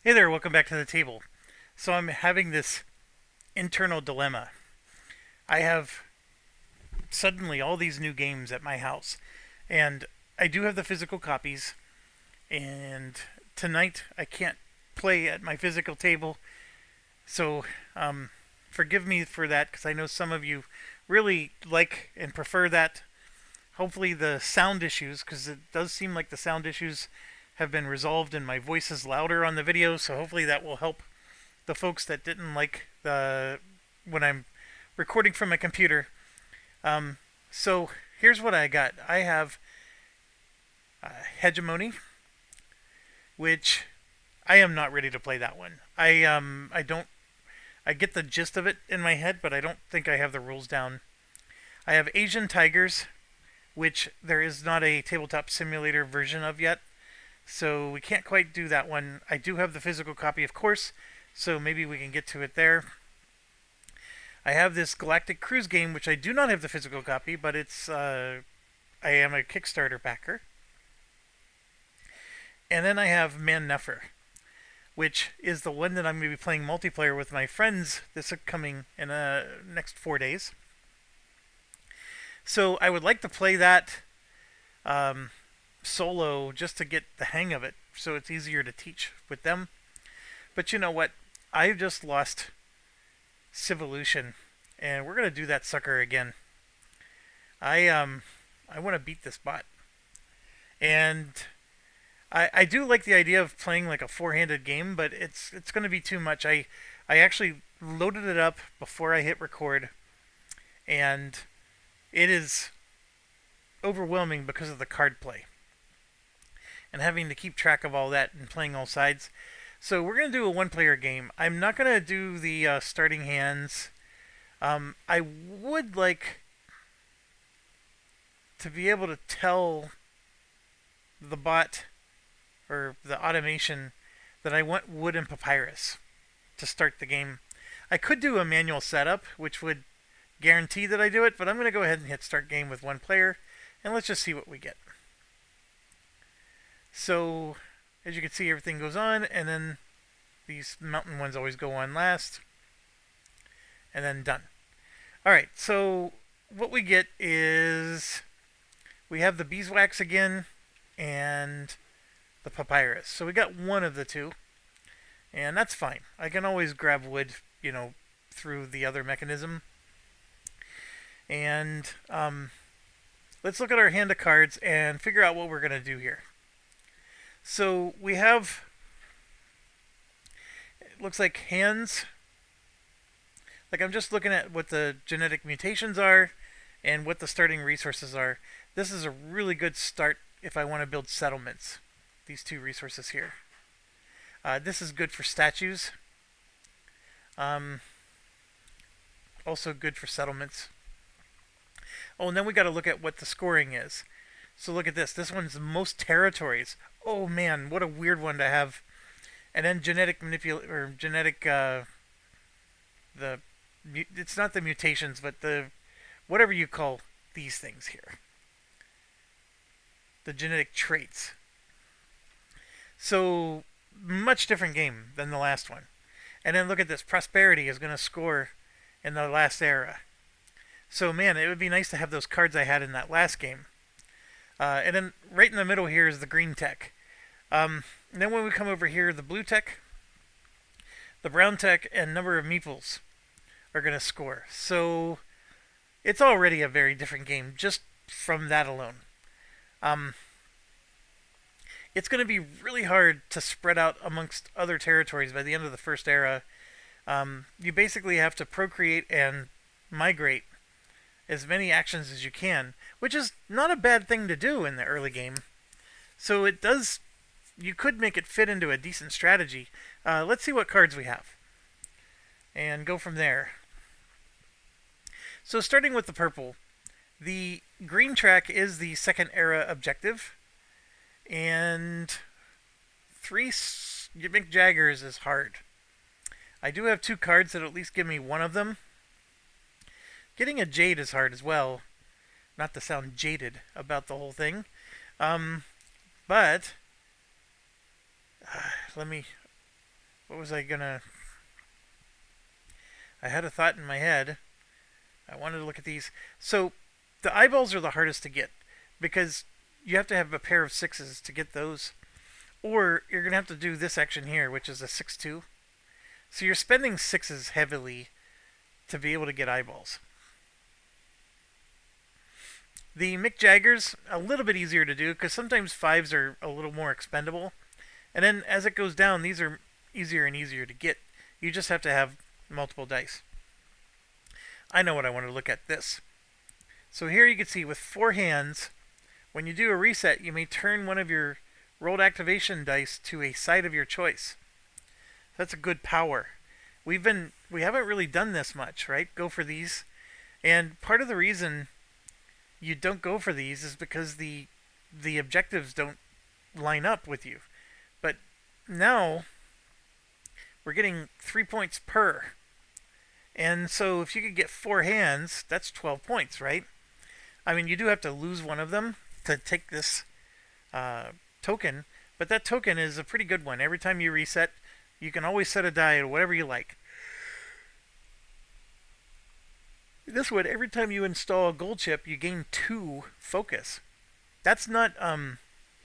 Hey there, welcome back to the table. So I'm having this internal dilemma. I have suddenly all these new games at my house, and I do have the physical copies, and tonight I can't play at my physical table, so forgive me for that because I know some of you really like and prefer that. Hopefully, the sound issues, because it does seem like the sound issues have been resolved and my voice is louder on the video, so hopefully that will help the folks that didn't like the when I'm recording from my computer. So here's what I got. I have Hegemony, which I am not ready to play that one. I don't I get the gist of it in my head, but I don't think I have the rules down. I have Asian Tigers, which there is not a tabletop simulator version of yet, so we can't quite do that one. I do have the physical copy, of course, so maybe we can get to it there. I have this Galactic Cruise game, which I do not have the physical copy, but I am a Kickstarter backer. And then I have Man Nefer, which is the one that I'm going to be playing multiplayer with my friends this upcoming in the next 4 days. So I would like to play that solo just to get the hang of it, so it's easier to teach with them. But you know what? I've just lost Civolution, and we're gonna do that sucker again. I want to beat this bot, and I do like the idea of playing like a four-handed game, but it's gonna be too much. I actually loaded it up before I hit record, and it is overwhelming because of the card play and having to keep track of all that and playing all sides. So we're gonna do a one-player game. I'm not gonna do the starting hands. I would like to be able to tell the bot or the automation that I want wood and papyrus to start the game. I could do a manual setup, which would guarantee that I do it, but I'm going to go ahead and hit start game with one player, and let's just see what we get. So, as you can see, everything goes on, and then these mountain ones always go on last, and then done. Alright, so what we get is we have the beeswax again, and the papyrus. So we got one of the two, and that's fine. I can always grab wood, through the other mechanism. And let's look at our hand of cards and figure out what we're going to do here. So we have, it looks like hands. Like I'm just looking at what the genetic mutations are and what the starting resources are. This is a really good start if I want to build settlements. These two resources here. This is good for statues. Also good for settlements. Oh, and then we got to look at what the scoring is. So look at this. This one's most territories. Oh man, what a weird one to have. And then genetic it's not the mutations, but the whatever you call these things here. The genetic traits. So much different game than the last one. And then look at this. Prosperity is going to score in the last era. So man, it would be nice to have those cards I had in that last game. And then right in the middle here is the green tech. And then when we come over here, the blue tech, the brown tech, and number of meeples are going to score. So it's already a very different game just from that alone. It's going to be really hard to spread out amongst other territories by the end of the first era. You basically have to procreate and migrate as many actions as you can, which is not a bad thing to do in the early game. So it does, you could make it fit into a decent strategy. Let's see what cards we have and go from there. So starting with the purple, the green track is the second era objective, and 3 Mick Jaggers is hard. I do have 2 cards that at least give me one of them. Getting a Jade is hard as well. Not to sound jaded about the whole thing. But let me What was I gonna... I had a thought in my head. I wanted to look at these. So, the eyeballs are the hardest to get because you have to have a pair of sixes to get those. Or you're going to have to do this action here, which is a 6-2. So you're spending sixes heavily to be able to get eyeballs. The Mick Jaggers, a little bit easier to do because sometimes fives are a little more expendable. And then as it goes down, these are easier and easier to get. You just have to have multiple dice. I know what I want to look at this. So here you can see with 4 hands, when you do a reset, you may turn one of your rolled activation dice to a side of your choice. That's a good power. We haven't really done this much, right? Go for these. And part of the reason you don't go for these is because the objectives don't line up with you. But now we're getting 3 points per. And so if you could get 4 hands, that's 12 points, right? I mean, you do have to lose one of them to take this token, but that token is a pretty good one. Every time you reset, you can always set a die or whatever you like. This one, every time you install a gold chip, you gain 2 focus. That's not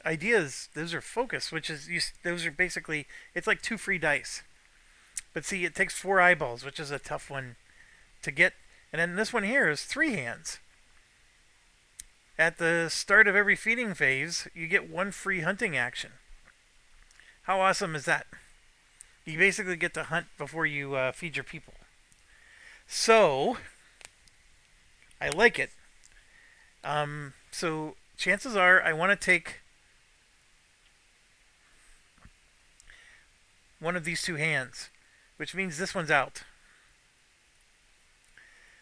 ideas. Those are focus, which is those are basically, it's like 2 free dice. But see, it takes 4 eyeballs, which is a tough one to get. And then this one here is 3 hands. At the start of every feeding phase, you get 1 free hunting action. How awesome is that? You basically get to hunt before you feed your people. So, I like it. So, chances are I want to take one of these 2 hands, which means this one's out.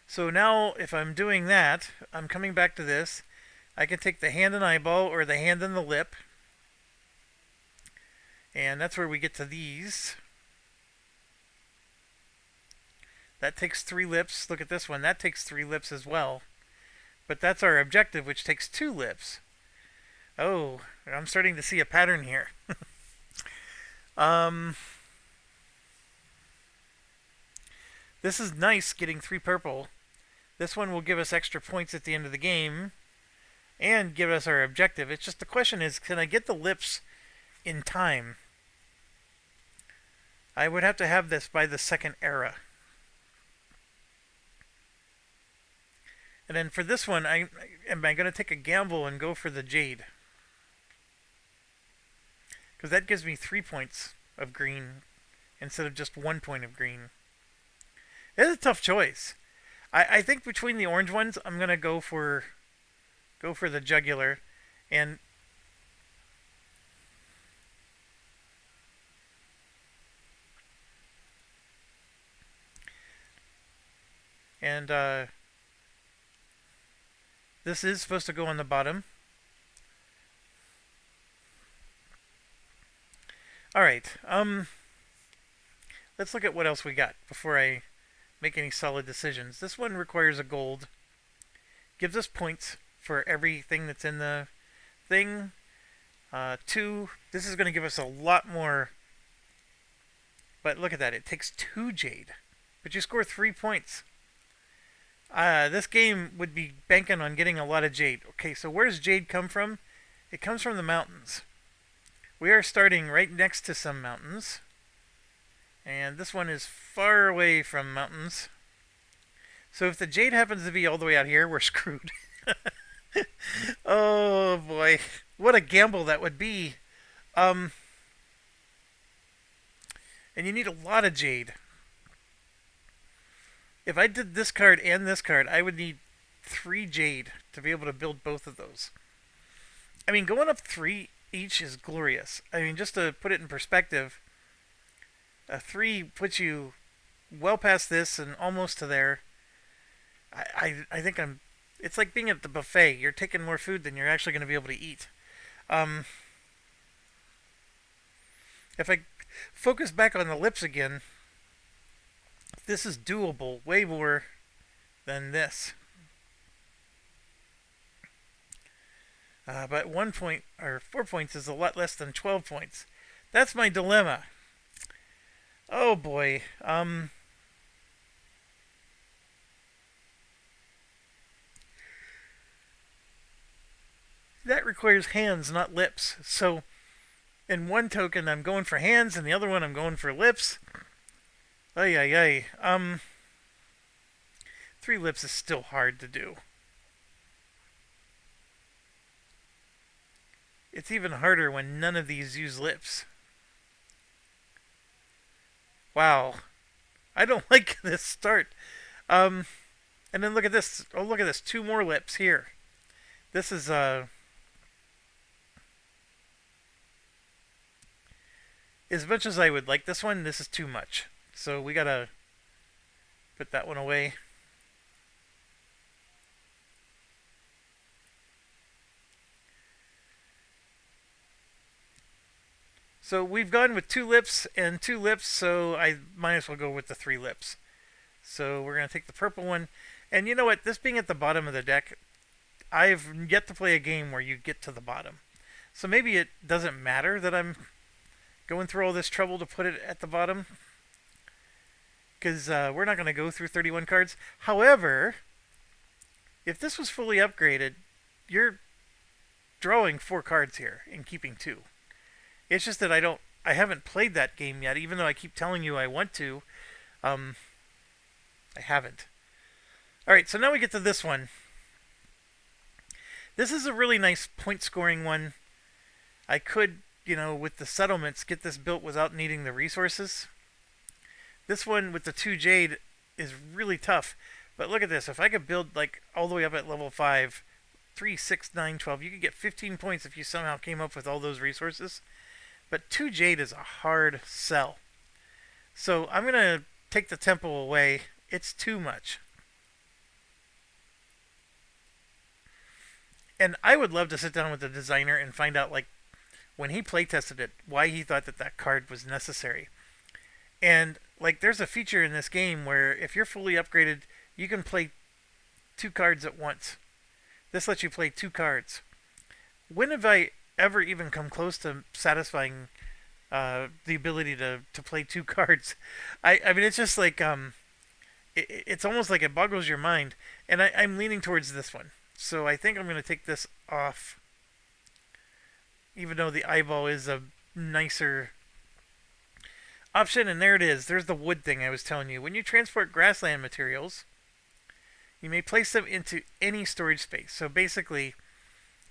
So now, if I'm doing that, I'm coming back to this. I can take the hand and eyeball or the hand and the lip. And that's where we get to these. That takes 3 lips. Look at this one. That takes 3 lips as well. But that's our objective, which takes 2 lips. Oh, I'm starting to see a pattern here. This is nice, getting 3 purple. This one will give us extra points at the end of the game and give us our objective. It's just the question is, can I get the lips in time? I would have to have this by the second era. And then for this one, am I going to take a gamble and go for the jade? Because that gives me 3 points of green instead of just 1 point of green. It's a tough choice. I think between the orange ones, I'm going to go for the jugular. And this is supposed to go on the bottom. Alright, let's look at what else we got before I make any solid decisions. This one requires a gold. Gives us points for everything that's in the thing. 2. This is going to give us a lot more. But look at that. It takes 2 jade. But you score 3 points. This game would be banking on getting a lot of jade. Okay, so where does jade come from? It comes from the mountains. We are starting right next to some mountains. And this one is far away from mountains. So if the jade happens to be all the way out here, we're screwed. Oh boy. What a gamble that would be. And you need a lot of jade. If I did this card and this card, I would need 3 jade to be able to build both of those. I mean, going up 3 each is glorious. I mean, just to put it in perspective, a 3 puts you well past this and almost to there. I think it's like being at the buffet. You're taking more food than you're actually going to be able to eat. If I focus back on the lips again, this is doable way more than this. But 1 point or 4 points is a lot less than 12 points. That's my dilemma. Oh boy. That requires hands, not lips. So in one token, I'm going for hands, and the other one, I'm going for lips. Ay ay ay. Three lips is still hard to do. It's even harder when none of these use lips. Wow. I don't like this start. Um, and then look at this. Oh, look at this. Two more lips here. This is as much as I would like this one, this is too much. So we gotta put that one away. So we've gone with two lips and two lips, so I might as well go with the three lips. So we're gonna take the purple one. And you know what? This being at the bottom of the deck, I've yet to play a game where you get to the bottom. So maybe it doesn't matter that I'm going through all this trouble to put it at the bottom. Because we're not going to go through 31 cards. However, if this was fully upgraded, you're drawing 4 cards here and keeping 2. It's just that I haven't played that game yet, even though I keep telling you I want to. Um, I haven't. All right, so now we get to this one. This is a really nice point scoring one. I could, with the settlements, get this built without needing the resources. This one with the 2 jade is really tough. But look at this. If I could build like all the way up at level 5, 3, 6, 9, 12, you could get 15 points if you somehow came up with all those resources. But 2 jade is a hard sell. So I'm going to take the temple away. It's too much. And I would love to sit down with the designer and find out, like, when he playtested it, why he thought that that card was necessary. And, like, there's a feature in this game where if you're fully upgraded, you can play 2 cards at once. This lets you play 2 cards. When have I ever even come close to satisfying the ability to play 2 cards? I mean, it's just like, it's almost like it boggles your mind. And I'm leaning towards this one. So I think I'm going to take this off. Even though the eyeball is a nicer option. And there it is. There's the wood thing I was telling you. When you transport grassland materials, you may place them into any storage space. So basically,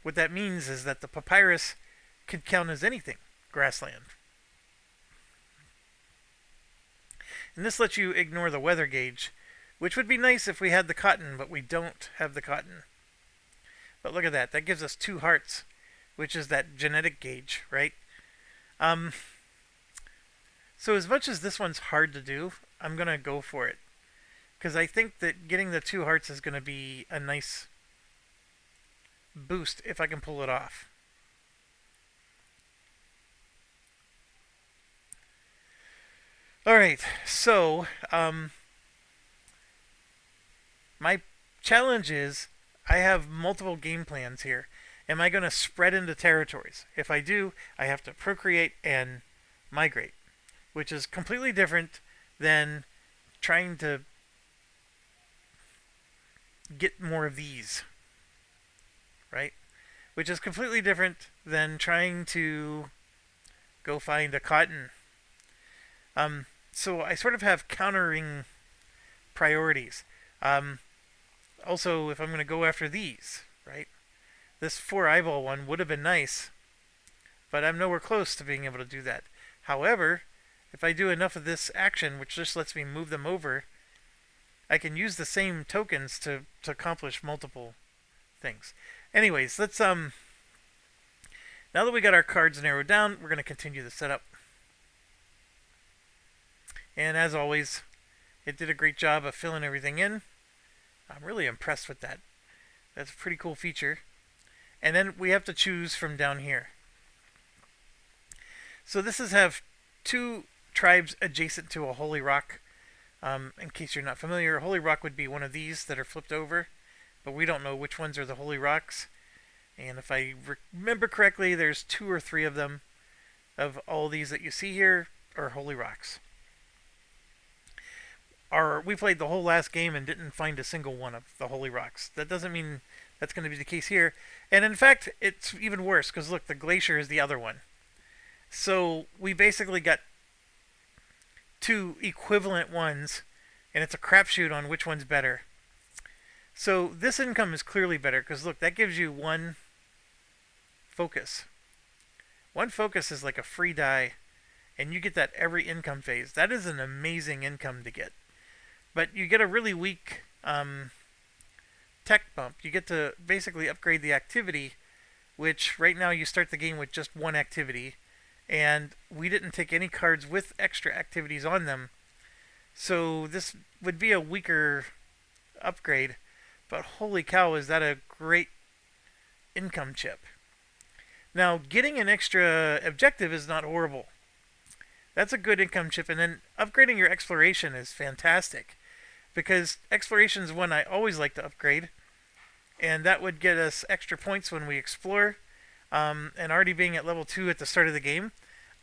what that means is that the papyrus could count as anything grassland. And this lets you ignore the weather gauge, which would be nice if we had the cotton, but we don't have the cotton. But look at that. That gives us 2 hearts, which is that genetic gauge, right? So as much as this one's hard to do, I'm going to go for it. Because I think that getting the 2 hearts is going to be a nice boost if I can pull it off. Alright, so my challenge is I have multiple game plans here. Am I going to spread into territories? If I do, I have to procreate and migrate, which is completely different than trying to get more of these, right? Which is completely different than trying to go find a cotton. So I sort of have countering priorities. Also, if I'm going to go after these, right? This 4 eyeball one would have been nice, but I'm nowhere close to being able to do that. However, if I do enough of this action, which just lets me move them over, I can use the same tokens to accomplish multiple things. Anyways, let's now that we got our cards narrowed down, we're going to continue the setup. And as always, it did a great job of filling everything in. I'm really impressed with that. That's a pretty cool feature. And then we have to choose from down here. So this is have 2 tribes adjacent to a holy rock. In case you're not familiar, a holy rock would be one of these that are flipped over, but we don't know which ones are the holy rocks. And if I remember correctly, there's 2 or 3 of them. Of all these that you see here are holy rocks. we played the whole last game and didn't find a single one of the holy rocks. That doesn't mean that's going to be the case here. And in fact, it's even worse because look, the glacier is the other one. So we basically got two equivalent ones, and it's a crapshoot on which one's better. So this income is clearly better because look, that gives you one focus. One focus is like a free die, and you get that every income phase. That is an amazing income to get. But you get a really weak tech bump. You get to basically upgrade the activity, which right now you start the game with just one activity, and we didn't take any cards with extra activities on them. So this would be a weaker upgrade, but holy cow, is that a great income chip. Now, getting an extra objective is not horrible. That's a good income chip, and then upgrading your exploration is fantastic, because exploration is one I always like to upgrade, and that would get us extra points when we explore, and already being at level 2 at the start of the game.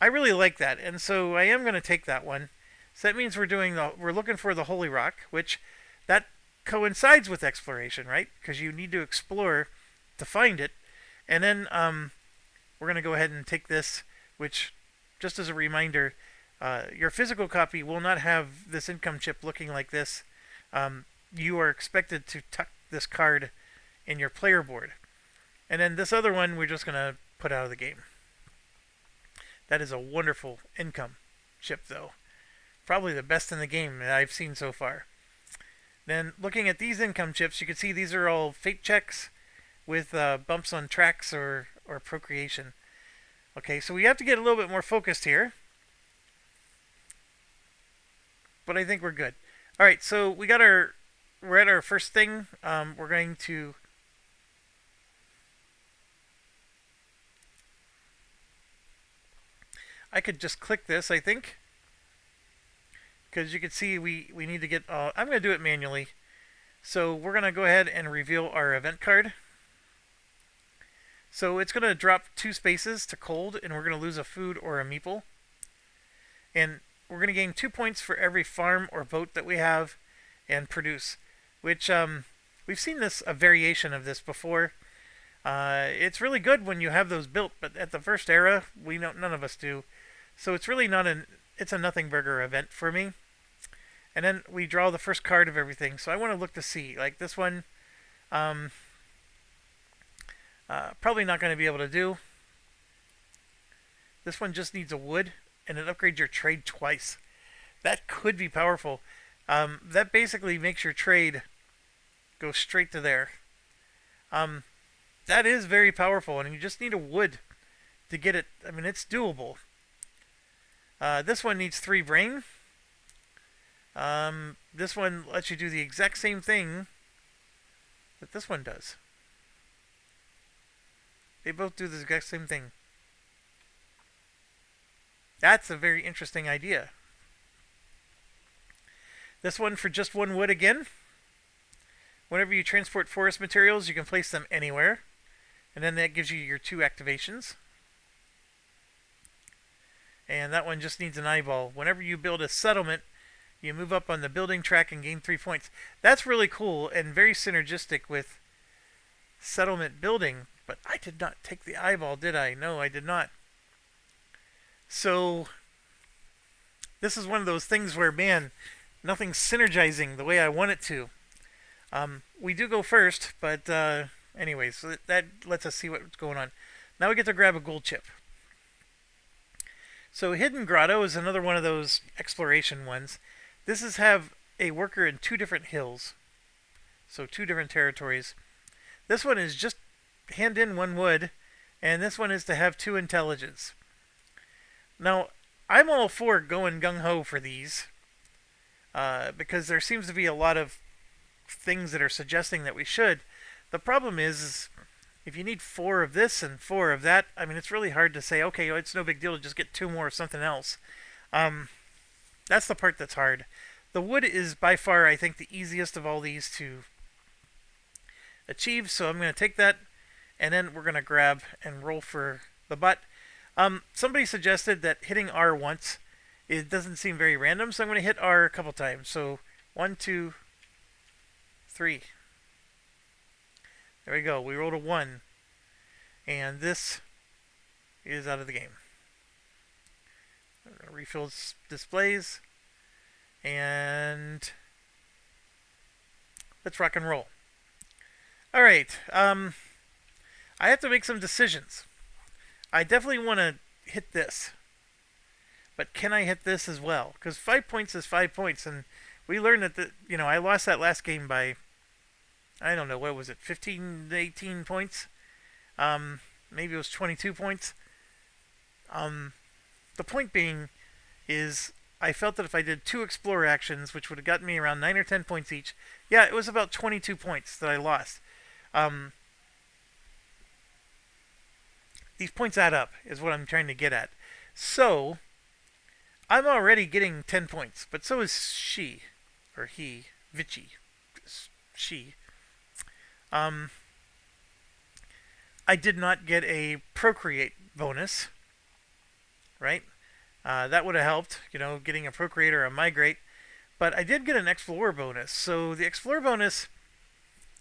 I really like that, and so I am going to take that one. So that means we're looking for the Holy Rock, which that coincides with exploration, right? Because you need to explore to find it. And then we're going to go ahead and take this, which, just as a reminder, your physical copy will not have this income chip looking like this. You are expected to tuck this card in your player board. And then this other one we're just going to put out of the game. That is a wonderful income chip, though. Probably the best in the game that I've seen so far. Then looking at these income chips, you can see these are all fate checks with bumps on tracks or procreation. Okay, so we have to get a little bit more focused here. But I think we're good. All right, so we're at our first thing. We're going to I could just click this, I think. Because you can see we need to get... I'm going to do it manually. So we're going to go ahead and reveal our event card. So it's going to drop 2 spaces to cold, and we're going to lose a food or a meeple. And we're going to gain 2 points for every farm or boat that we have and produce. Which, we've seen a variation of this before. It's really good when you have those built, but at the first era, none of us do. So it's really it's a nothing burger event for me. And then we draw the first card of everything. So I want to look to see. Like this one, probably not going to be able to do. This one just needs a wood, and it upgrades your trade twice. That could be powerful. That basically makes your trade go straight to there. That is very powerful, and you just need a wood to get it. I mean, it's doable. This one needs 3 brain. This one lets you do the exact same thing that this one does. They both do the exact same thing. That's a very interesting idea. This one for just 1 wood again. Whenever you transport forest materials, you can place them anywhere. And then that gives you your 2 activations. And that one just needs an eyeball. Whenever you build a settlement, you move up on the building track and gain 3 points. That's really cool and very synergistic with settlement building. But I did not take the eyeball, did I? No, I did not. So, this is one of those things where, man, nothing's synergizing the way I want it to. We do go first, but anyways, so that lets us see what's going on. Now we get to grab a gold chip. So Hidden Grotto is another one of those exploration ones. This is have a worker in 2 different hills. So 2 different territories. This one is just hand in 1 wood, and this one is to have 2 intelligence. Now, I'm all for going gung-ho for these, because there seems to be a lot of things that are suggesting that we should. The problem is if you need 4 of this and 4 of that, I mean, it's really hard to say, okay, it's no big deal to just get 2 more of something else. That's the part that's hard. The wood is by far, I think, the easiest of all these to achieve, so I'm going to take that, and then we're going to grab and roll for the butt. Somebody suggested that hitting R once, it doesn't seem very random, so I'm going to hit R a couple times. So 1, 2, 3. There we go. We rolled a 1. And this is out of the game. We're going to refill displays. And let's rock and roll. Alright. I have to make some decisions. I definitely want to hit this. But can I hit this as well? Because 5 points is 5 points. And we learned that, I lost that last game by, I don't know, what was it, 15 to 18 points? Maybe it was 22 points. The point being is I felt that if I did 2 Explorer actions, which would have gotten me around 9 or 10 points each, yeah, it was about 22 points that I lost. These points add up, is what I'm trying to get at. So, I'm already getting 10 points, but so is she, or he, Vichy, she. I did not get a Procreate bonus, right? That would have helped, getting a Procreate or a Migrate. But I did get an Explorer bonus, so the Explorer bonus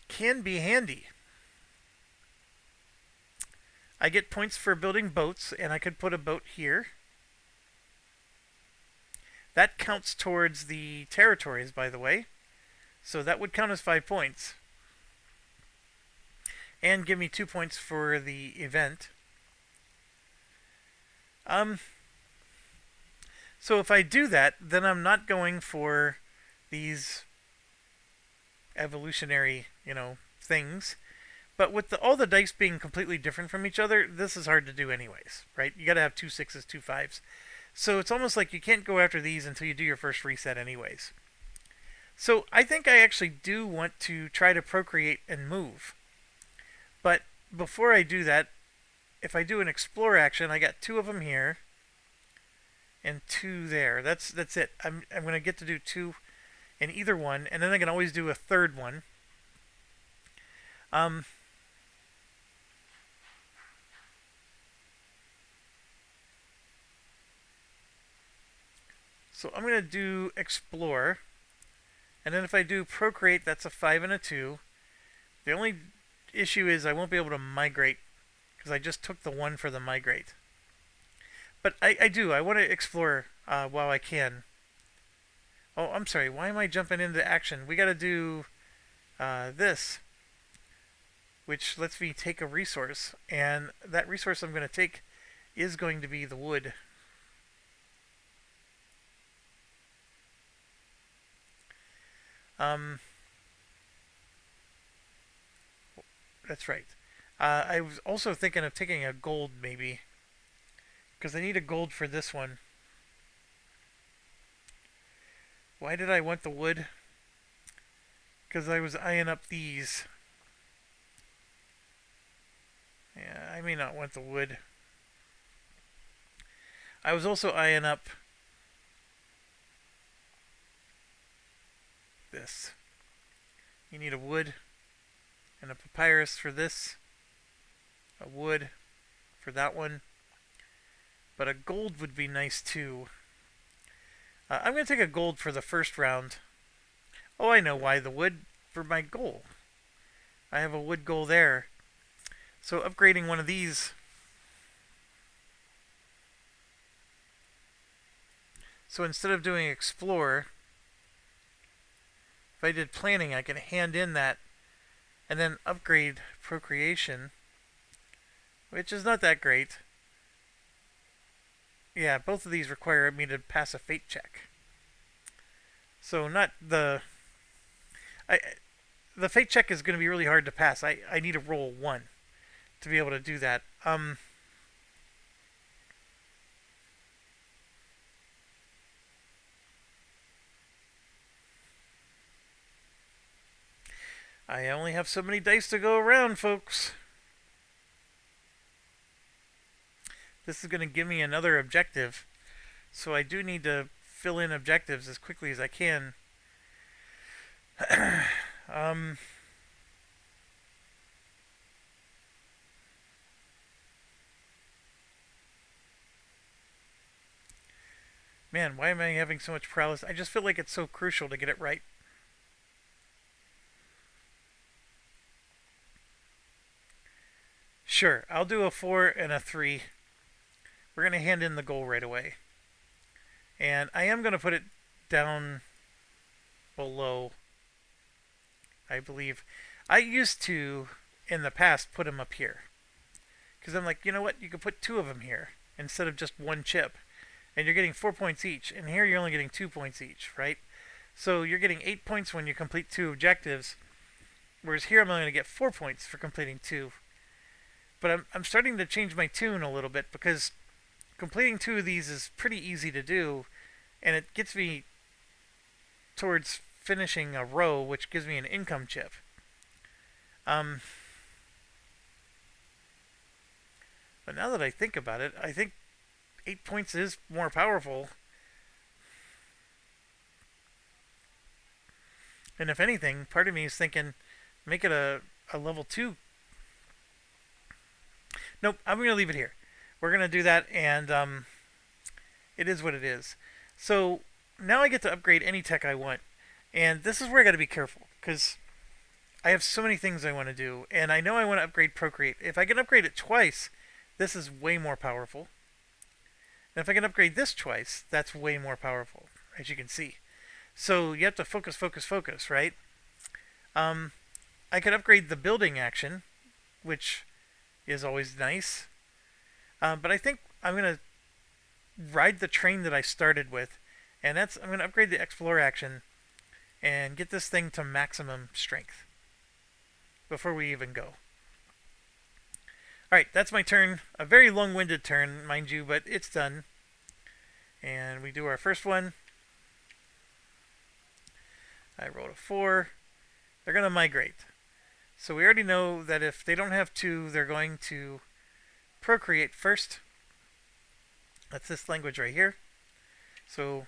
can be handy. I get points for building boats, and I could put a boat here. That counts towards the territories, by the way. So that would count as 5 points. And give me 2 points for the event. So if I do that, then I'm not going for these evolutionary, things. But with all the dice being completely different from each other, this is hard to do anyways, right? You got to have 2 6s, 2 5s. So it's almost like you can't go after these until you do your first reset anyways. So I think I actually do want to try to procreate and move. But before I do that, if I do an explore action, I got 2 of them here and 2 there. That's it. I'm going to get to do 2 in either one, and then I can always do a third one. So I'm going to do explore, and then if I do procreate, that's a 5 and a 2. The only issue is I won't be able to migrate because I just took the 1 for the migrate. But I want to explore while I can. Oh, I'm sorry. Why am I jumping into action? We got to do this, which lets me take a resource. And that resource I'm going to take is going to be the wood. That's right. I was also thinking of taking a gold, maybe. Because I need a gold for this one. Why did I want the wood? Because I was eyeing up these. Yeah, I may not want the wood. I was also eyeing up this. You need a wood and a papyrus for this. A wood for that one. But a gold would be nice too. I'm going to take a gold for the first round. Oh, I know why. The wood for my goal. I have a wood goal there. So upgrading one of these. So instead of doing explore, if I did planning, I can hand in that and then upgrade procreation, which is not that great. Yeah, both of these require me to pass a fate check. So not the... the fate check is going to be really hard to pass. I need to roll 1 to be able to do that. I only have so many dice to go around, folks. This is going to give me another objective. So I do need to fill in objectives as quickly as I can. Man, why am I having so much paralysis? I just feel like it's so crucial to get it right. Sure, I'll do a 4 and a 3. We're going to hand in the goal right away. And I am going to put it down below, I believe. I used to, in the past, put them up here. Because I'm like, you know what? You could put 2 of them here instead of just 1 chip. And you're getting 4 points each. And here you're only getting 2 points each, right? So you're getting 8 points when you complete 2 objectives. Whereas here I'm only going to get 4 points for completing 2. But I'm starting to change my tune a little bit because completing 2 of these is pretty easy to do. And it gets me towards finishing a row, which gives me an income chip. But now that I think about it, I think 8 points is more powerful. And if anything, part of me is thinking, make it a level 2. Nope, I'm going to leave it here. We're going to do that, and it is what it is. So now I get to upgrade any tech I want. And this is where I got to be careful, because I have so many things I want to do, and I know I want to upgrade Procreate. If I can upgrade it twice, this is way more powerful. And if I can upgrade this twice, that's way more powerful, as you can see. So you have to focus, focus, focus, right? I could upgrade the building action, which is always nice. But I think I'm going to ride the train that I started with, and I'm going to upgrade the explore action and get this thing to maximum strength before we even go. Alright, that's my turn. A very long-winded turn, mind you, but it's done. And we do our first one. I rolled a 4. They're going to migrate. So we already know that if they don't have 2, they're going to procreate first. That's this language right here. So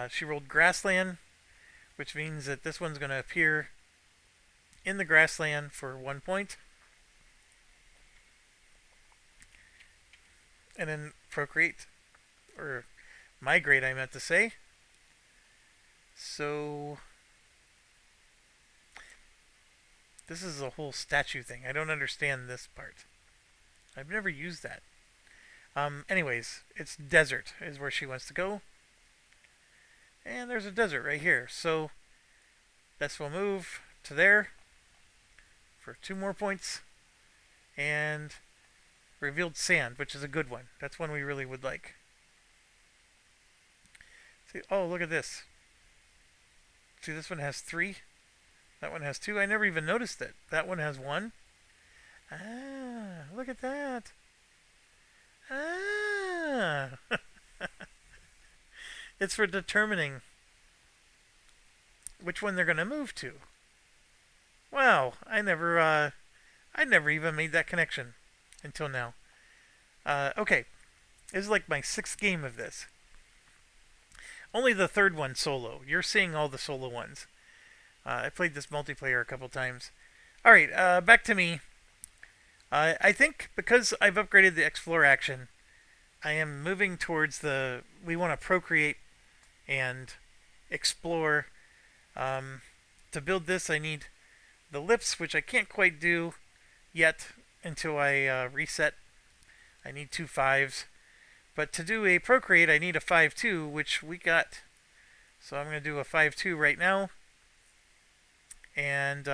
she rolled grassland, which means that this one's going to appear in the grassland for 1 point. And then procreate, or migrate I meant to say. So this is a whole statue thing. I don't understand this part. I've never used that. Anyways, it's desert is where she wants to go. And there's a desert right here. So this will move to there for 2 more points. And revealed sand, which is a good one. That's one we really would like. See, oh, look at this. See, this one has 3. That one has 2. I never even noticed it. That one has 1. Ah, look at that. Ah. It's for determining which one they're going to move to. Wow, I never even made that connection until now. Okay, this is like my 6th game of this. Only the 3rd one solo. You're seeing all the solo ones. I played this multiplayer a couple times. Alright, back to me. I think because I've upgraded the explore action, I am moving towards we want to procreate and explore. To build this, I need the lips, which I can't quite do yet until I reset. I need 2 5s. But to do a procreate, I need a 5-2, which we got. So I'm going to do a 5-2 right now. And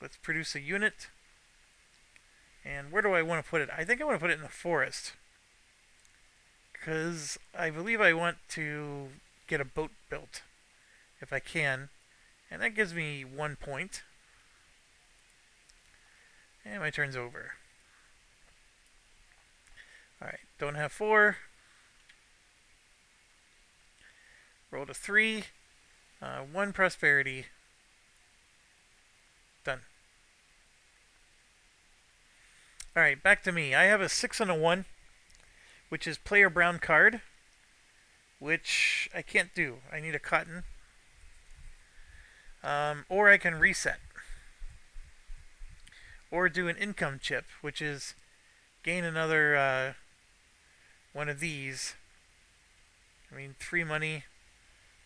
let's produce a unit. And where do I want to put it? I think I want to put it in the forest. Because I believe I want to get a boat built, if I can. And that gives me 1 point. And my turn's over. Alright, don't have 4. Rolled a 3. 1 prosperity. Done. Alright, back to me. I have a 6 and a 1, which is player brown card, which I can't do. I need a cotton. Or I can reset. Or do an income chip, which is gain another one of these. I mean, 3 money,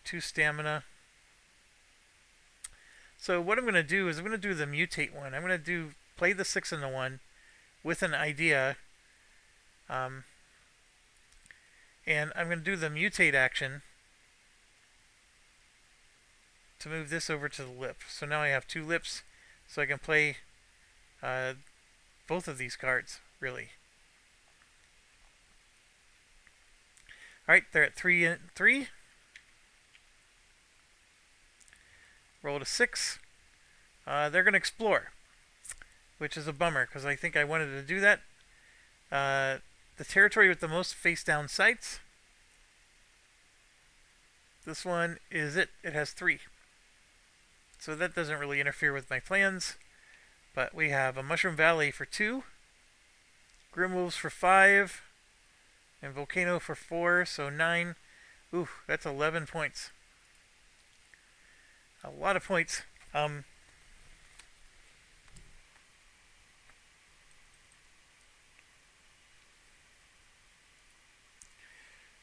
2 stamina. So what I'm going to do is I'm going to do the mutate one. I'm going to play the 6 and the 1 with an idea, um, and I'm going to do the mutate action to move this over to the lip. So now I have 2 lips, so I can play uh, both of these cards, really. Alright, they're at 3 and 3. Roll a 6. They're going to explore, which is a bummer because I think I wanted to do that. The territory with the most face-down sites. This one is it. It has 3. So that doesn't really interfere with my plans. But we have a Mushroom Valley for 2, Grimwolves for 5, and Volcano for 4, so 9. Ooh, that's 11 points. A lot of points.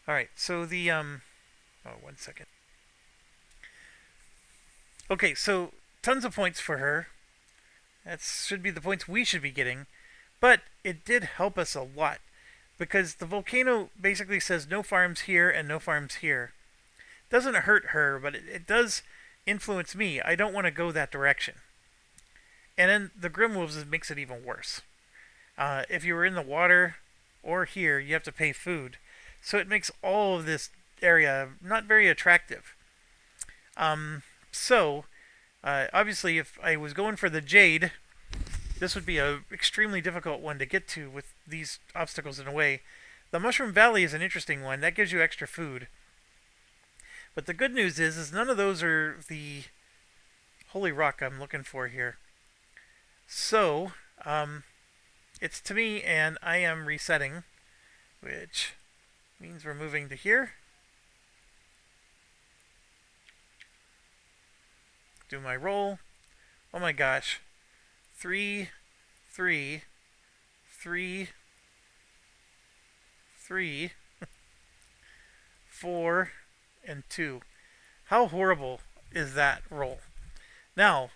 Alright, so the, oh, 1 second. Okay, so tons of points for her. That should be the points we should be getting. But it did help us a lot. Because the volcano basically says no farms here and no farms here. Doesn't hurt her, but it does influence me. I don't want to go that direction. And then the Grimwolves makes it even worse. If you were in the water or here, you have to pay food. So it makes all of this area not very attractive. Obviously, if I was going for the Jade, this would be an extremely difficult one to get to with these obstacles in a way. The Mushroom Valley is an interesting one. That gives you extra food. But the good news is none of those are the holy rock I'm looking for here. So, it's to me, and I am resetting, which means we're moving to here. Do my roll. Oh my gosh. 3, 3, 3, 3, 4, and 2. How horrible is that roll? Now,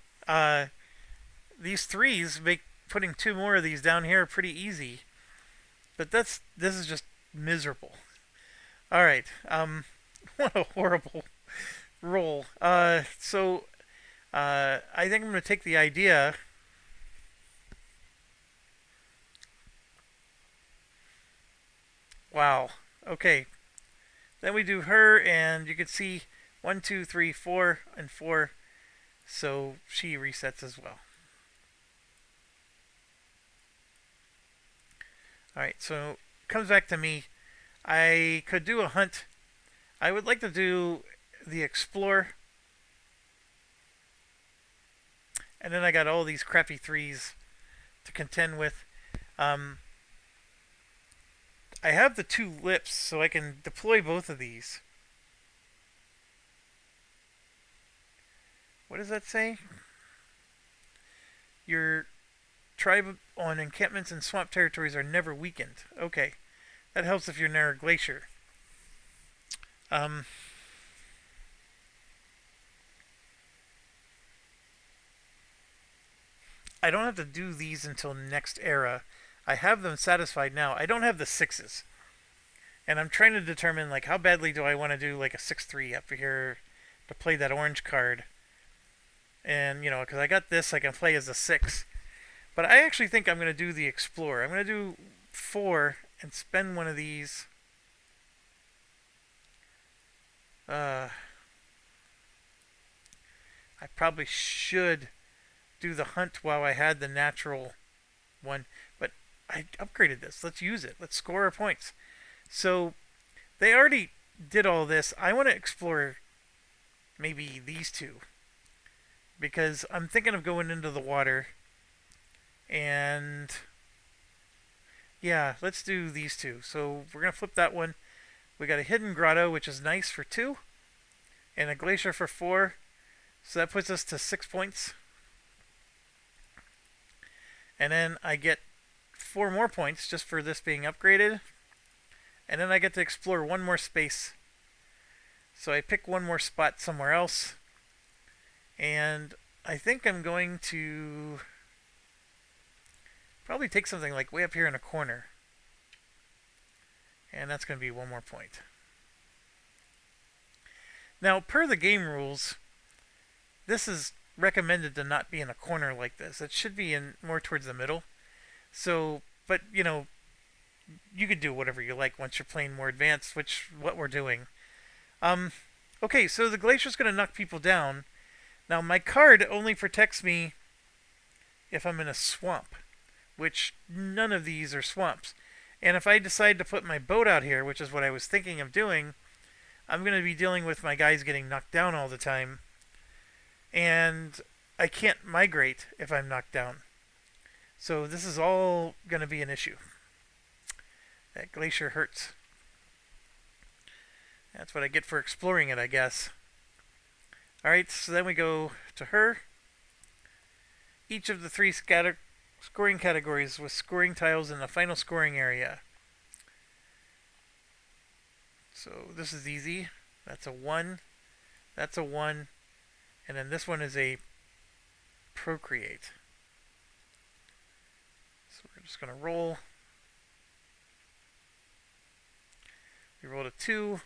these 3s make putting 2 more of these down here pretty easy. But this is just miserable. Alright, what a horrible roll. I think I'm going to take the idea. Wow. Okay. Then we do her, and you can see 1, 2, 3, 4, and 4. So she resets as well. Alright, so it comes back to me. I could do a hunt. I would like to do the explore. And then I got all these crappy 3s to contend with. I have the 2 lips, so I can deploy both of these. What does that say? Your tribe on encampments and swamp territories are never weakened. Okay. That helps if you're near a glacier. I don't have to do these until next era. I have them satisfied now. I don't have the 6s. And I'm trying to determine, like, how badly do I want to do, like, a 6-3 up here to play that orange card. And, you know, because I got this, I can play as a 6. But I actually think I'm going to do the Explorer. I'm going to do 4 and spend one of these. I probably should do the hunt while I had the natural one. But I upgraded this. Let's use it. Let's score our points. So they already did all this. I want to explore maybe these 2. Because I'm thinking of going into the water. And yeah, let's do these 2. So we're going to flip that one. We got a Hidden Grotto, which is nice for 2. And a Glacier for 4. So that puts us to 6 points. And then I get 4 more points just for this being upgraded. And then I get to explore 1 more space. So I pick 1 more spot somewhere else. And I think I'm going to probably take something like way up here in a corner. And that's going to be 1 more point. Now, per the game rules, this is recommended to not be in a corner like this. It should be in more towards the middle. So, but you could do whatever you like once you're playing more advanced, which what we're doing. Um, okay, so the glacier's going to knock people down. Now, my card only protects me if I'm in a swamp, which none of these are swamps. And if I decide to put my boat out here, which is what I was thinking of doing, I'm going to be dealing with my guys getting knocked down all the time. And I can't migrate if I'm knocked down. So this is all going to be an issue. That glacier hurts. That's what I get for exploring it, I guess. Alright, so then we go to her. Each of the three scoring categories with scoring tiles in the final scoring area. So this is easy. That's a 1. That's a 1. And then this one is a procreate. So we're just going to roll. We rolled a 2.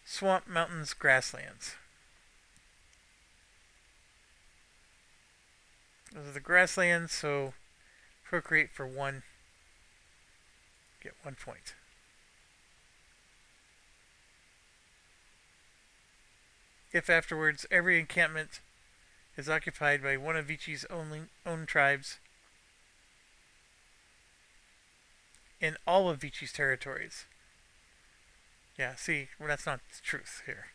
Swamp, mountains, grasslands. Those are the grasslands, so procreate for 1. Get 1 point. If afterwards every encampment is occupied by one of Vici's own tribes in all of Vici's territories. Yeah, see, well, that's not the truth here.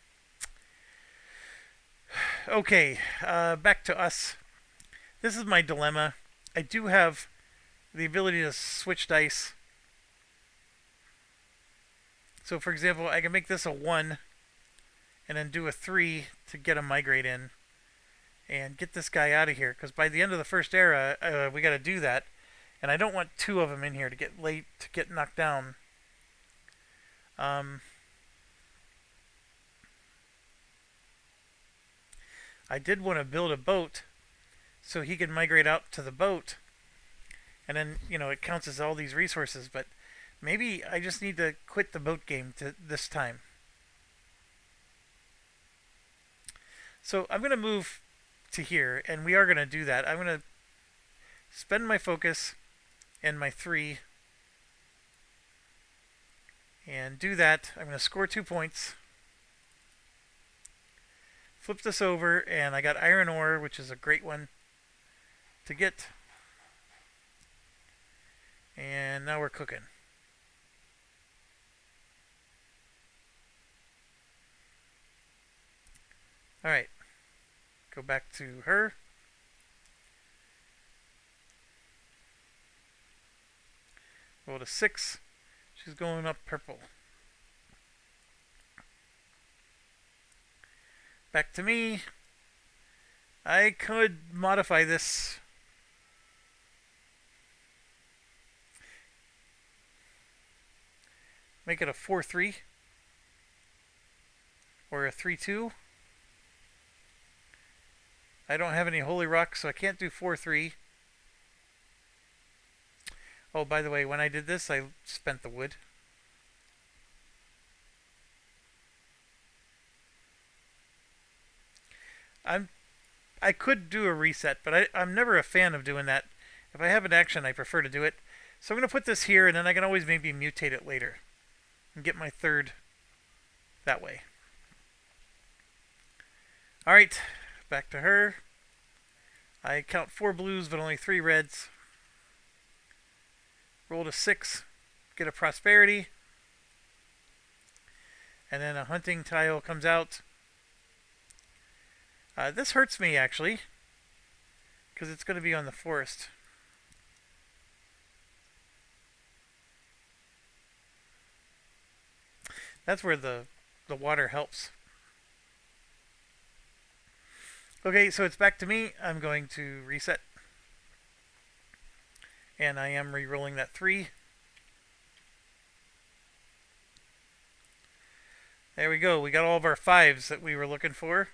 Okay, back to us. This is my dilemma. I do have the ability to switch dice. So, for example, I can make this a 1 and then do a 3 to get a migrate in and get this guy out of here. Because by the end of the first era, we got to do that. And I don't want 2 of them in here to get knocked down. I did want to build a boat so he could migrate out to the boat. And then, it counts as all these resources. But maybe I just need to quit the boat game this time. So I'm going to move to here, and we are going to do that. I'm going to spend my focus and my 3 and do that. I'm going to score 2 points. Flip this over, and I got iron ore, which is a great one to get. And now we're cooking. Alright. Go back to her. Roll a 6. She's going up purple. Back to me. I could modify this. Make it a 4-3. Or a 3-2. I don't have any holy rock, so I can't do 4-3. Oh, by the way, when I did this, I spent the wood. I could do a reset, but I'm never a fan of doing that. If I have an action, I prefer to do it. So I'm going to put this here, and then I can always maybe mutate it later. And get my 3rd that way. Alright, back to her. I count 4 blues, but only 3 reds. Rolled a 6. Get a prosperity. And then a hunting tile comes out. This hurts me, actually. Because it's going to be on the forest. That's where the water helps. Okay, so it's back to me. I'm going to reset. And I am re-rolling that 3. There we go. We got all of our 5s that we were looking for.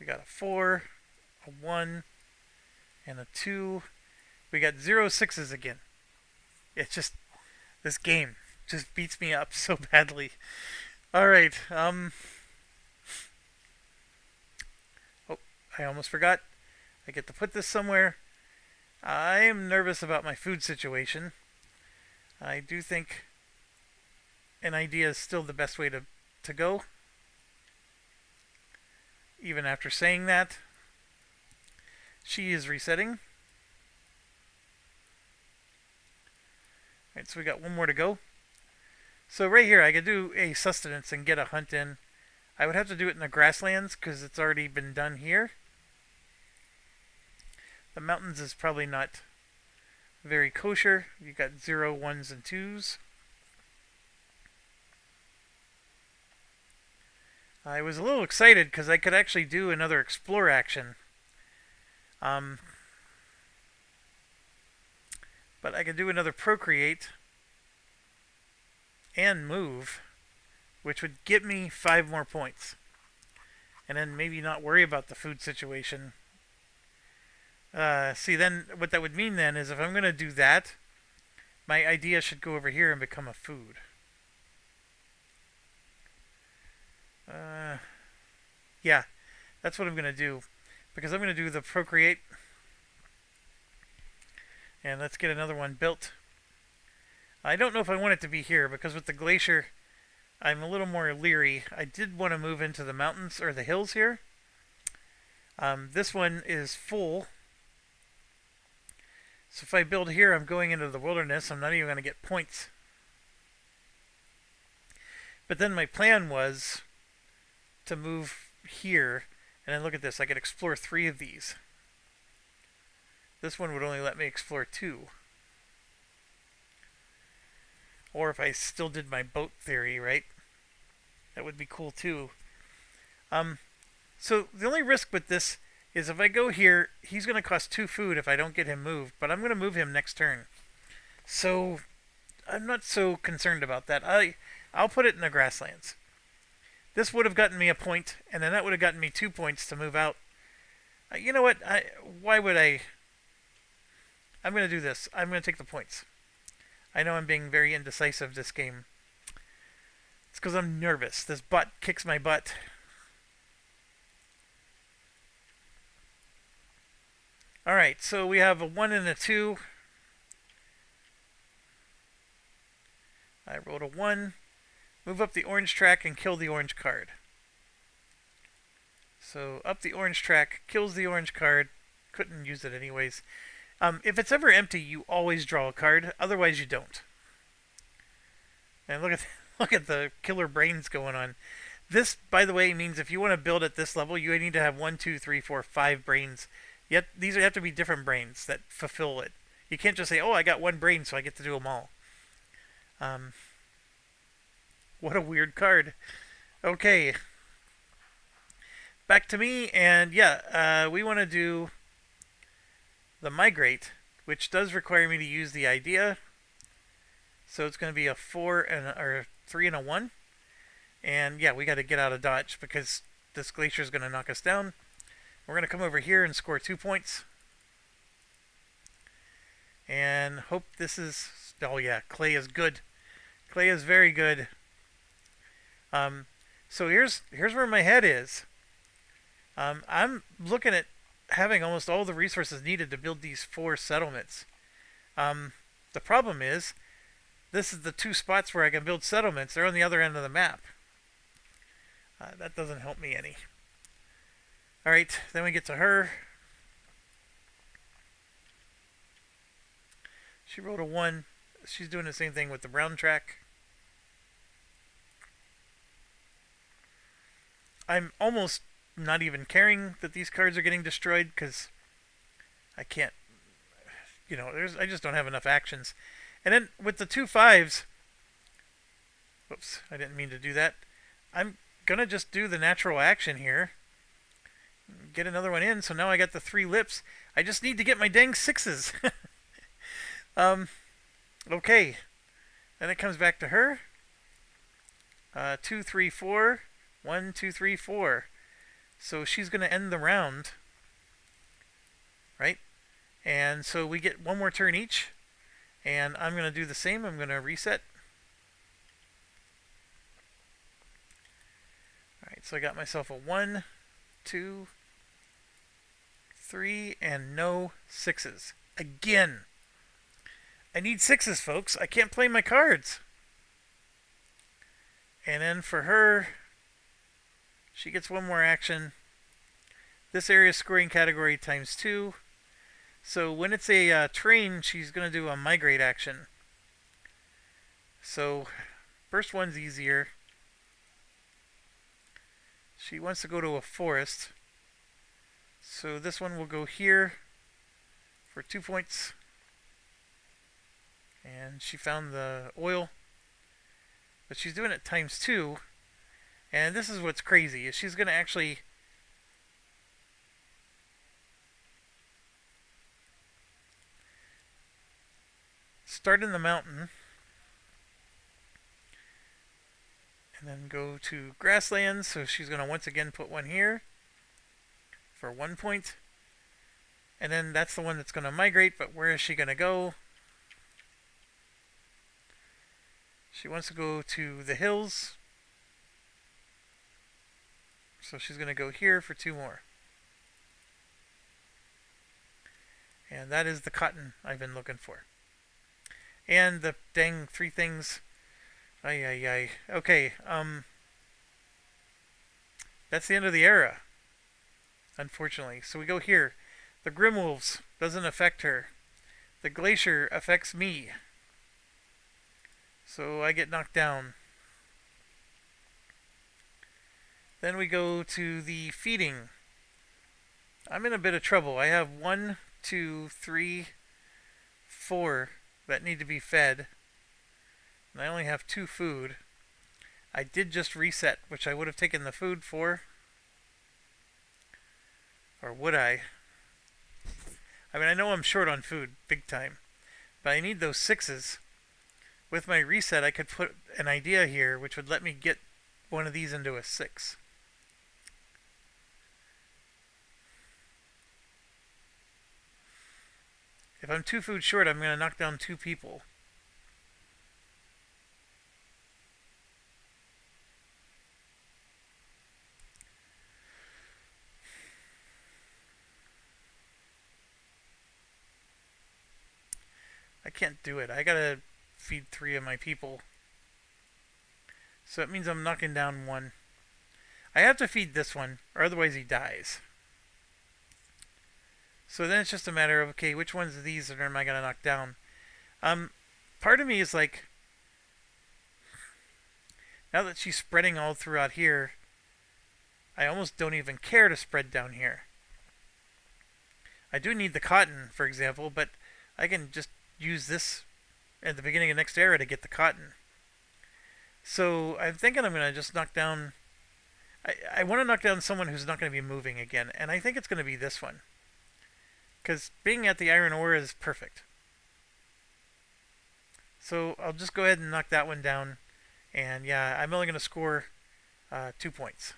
We got a 4, a 1, and a 2. We got 0 sixes again. It's just, this game just beats me up so badly. Alright, oh, I almost forgot. I get to put this somewhere. I am nervous about my food situation. I do think an idea is still the best way to go. Even after saying that, she is resetting. Alright, so we got one more to go. So right here, I could do a sustenance and get a hunt in. I would have to do it in the grasslands because it's already been done here. The mountains is probably not very kosher. You got 0, 1s, and 2s. I was a little excited because I could actually do another explore action. But I could do another procreate and move, which would get me 5 more points. And then maybe not worry about the food situation. See, then what that would mean then is if I'm going to do that, my idea should go over here and become a food. Yeah, that's what I'm going to do. Because I'm going to do the procreate. And let's get another one built. I don't know if I want it to be here, because with the glacier, I'm a little more leery. I did want to move into the mountains, or the hills here. This one is full. So if I build here, I'm going into the wilderness. I'm not even going to get points. But then my plan was to move here. And then look at this. I could explore 3 of these. This one would only let me explore 2. Or if I still did my boat theory, right? That would be cool too. So the only risk with this is if I go here, he's going to cost 2 food if I don't get him moved. But I'm going to move him next turn. So I'm not so concerned about that. I'll put it in the grasslands. This would have gotten me a point, and then that would have gotten me 2 points to move out. You know what? Why would I? I'm going to do this. I'm going to take the points. I know I'm being very indecisive this game. It's because I'm nervous. This butt kicks my butt. Alright, so we have a 1 and a 2. I rolled a 1. Move up the orange track and kill the orange card. So up the orange track, kills the orange card. Couldn't use it anyways. If it's ever empty, you always draw a card. Otherwise, you don't. And look at the killer brains going on. This, by the way, means if you want to build at this level, you need to have 1, 2, 3, 4, 5 brains. Yet these have to be different brains that fulfill it. You can't just say, "Oh, I got 1 brain, so I get to do them all." What a weird card. Okay. Back to me, and yeah, we want to do the migrate, which does require me to use the idea. So it's going to be a 4 and or 3 and a 1. And yeah, we got to get out of Dodge because this glacier is going to knock us down. We're going to come over here and score 2 points. And hope this is... Oh yeah, clay is good. Clay is very good. So here's where my head is. I'm looking at having almost all the resources needed to build these 4 settlements. The problem is, this is the 2 spots where I can build settlements. They're on the other end of the map. That doesn't help me any. Alright, then we get to her. She rolled a 1. She's doing the same thing with the brown track. I'm almost not even caring that these cards are getting destroyed because I can't, I just don't have enough actions. And then with the 2 5s, whoops, I didn't mean to do that. I'm gonna just do the natural action here. Get another one in, so now I got the 3 lips. I just need to get my dang 6s. Okay. Then it comes back to her. 2, 3, 4. 1, 2, 3, 4. So she's going to end the round, right? And so we get one more turn each. And I'm going to do the same. I'm going to reset. Alright, so I got myself a 1, 2, 3, and no 6s. Again. I need 6s, folks. I can't play my cards. And then for her, she gets one more action. This area scoring category times 2. So when it's a train, she's going to do a migrate action. So first one's easier. She wants to go to a forest. So this one will go here for 2 points. And she found the oil. But she's doing it times 2. And this is what's crazy, is she's going to actually start in the mountain and then go to grasslands. So she's going to once again put one here for 1 point. And then that's the one that's going to migrate, but where is she going to go? She wants to go to the hills. So she's going to go here for 2 more. And that is the cotton I've been looking for. And the dang 3 things. Ay, ay, ay. Okay, that's the end of the era, unfortunately. So we go here. The Grimwolves doesn't affect her. The Glacier affects me. So I get knocked down. Then we go to the feeding. I'm in a bit of trouble. I have 1, 2, 3, 4 that need to be fed. And I only have 2 food. I did just reset, which I would have taken the food for. Or would I? I mean, I know I'm short on food, big time. But I need those 6s. With my reset, I could put an idea here, which would let me get one of these into a 6. If I'm 2 food short, I'm going to knock down 2 people. I can't do it. I gotta feed 3 of my people. So it means I'm knocking down 1. I have to feed this one, or otherwise he dies. So then it's just a matter of, okay, which ones of these am I gonna knock down? Part of me is like, now that she's spreading all throughout here, I almost don't even care to spread down here. I do need the cotton, for example, but I can just use this at the beginning of next era to get the cotton. So I'm thinking I'm going to just knock down... I want to knock down someone who's not going to be moving again, and I think it's going to be this one. Because being at the iron ore is perfect. So I'll just go ahead and knock that one down. And yeah, I'm only going to score 2 points.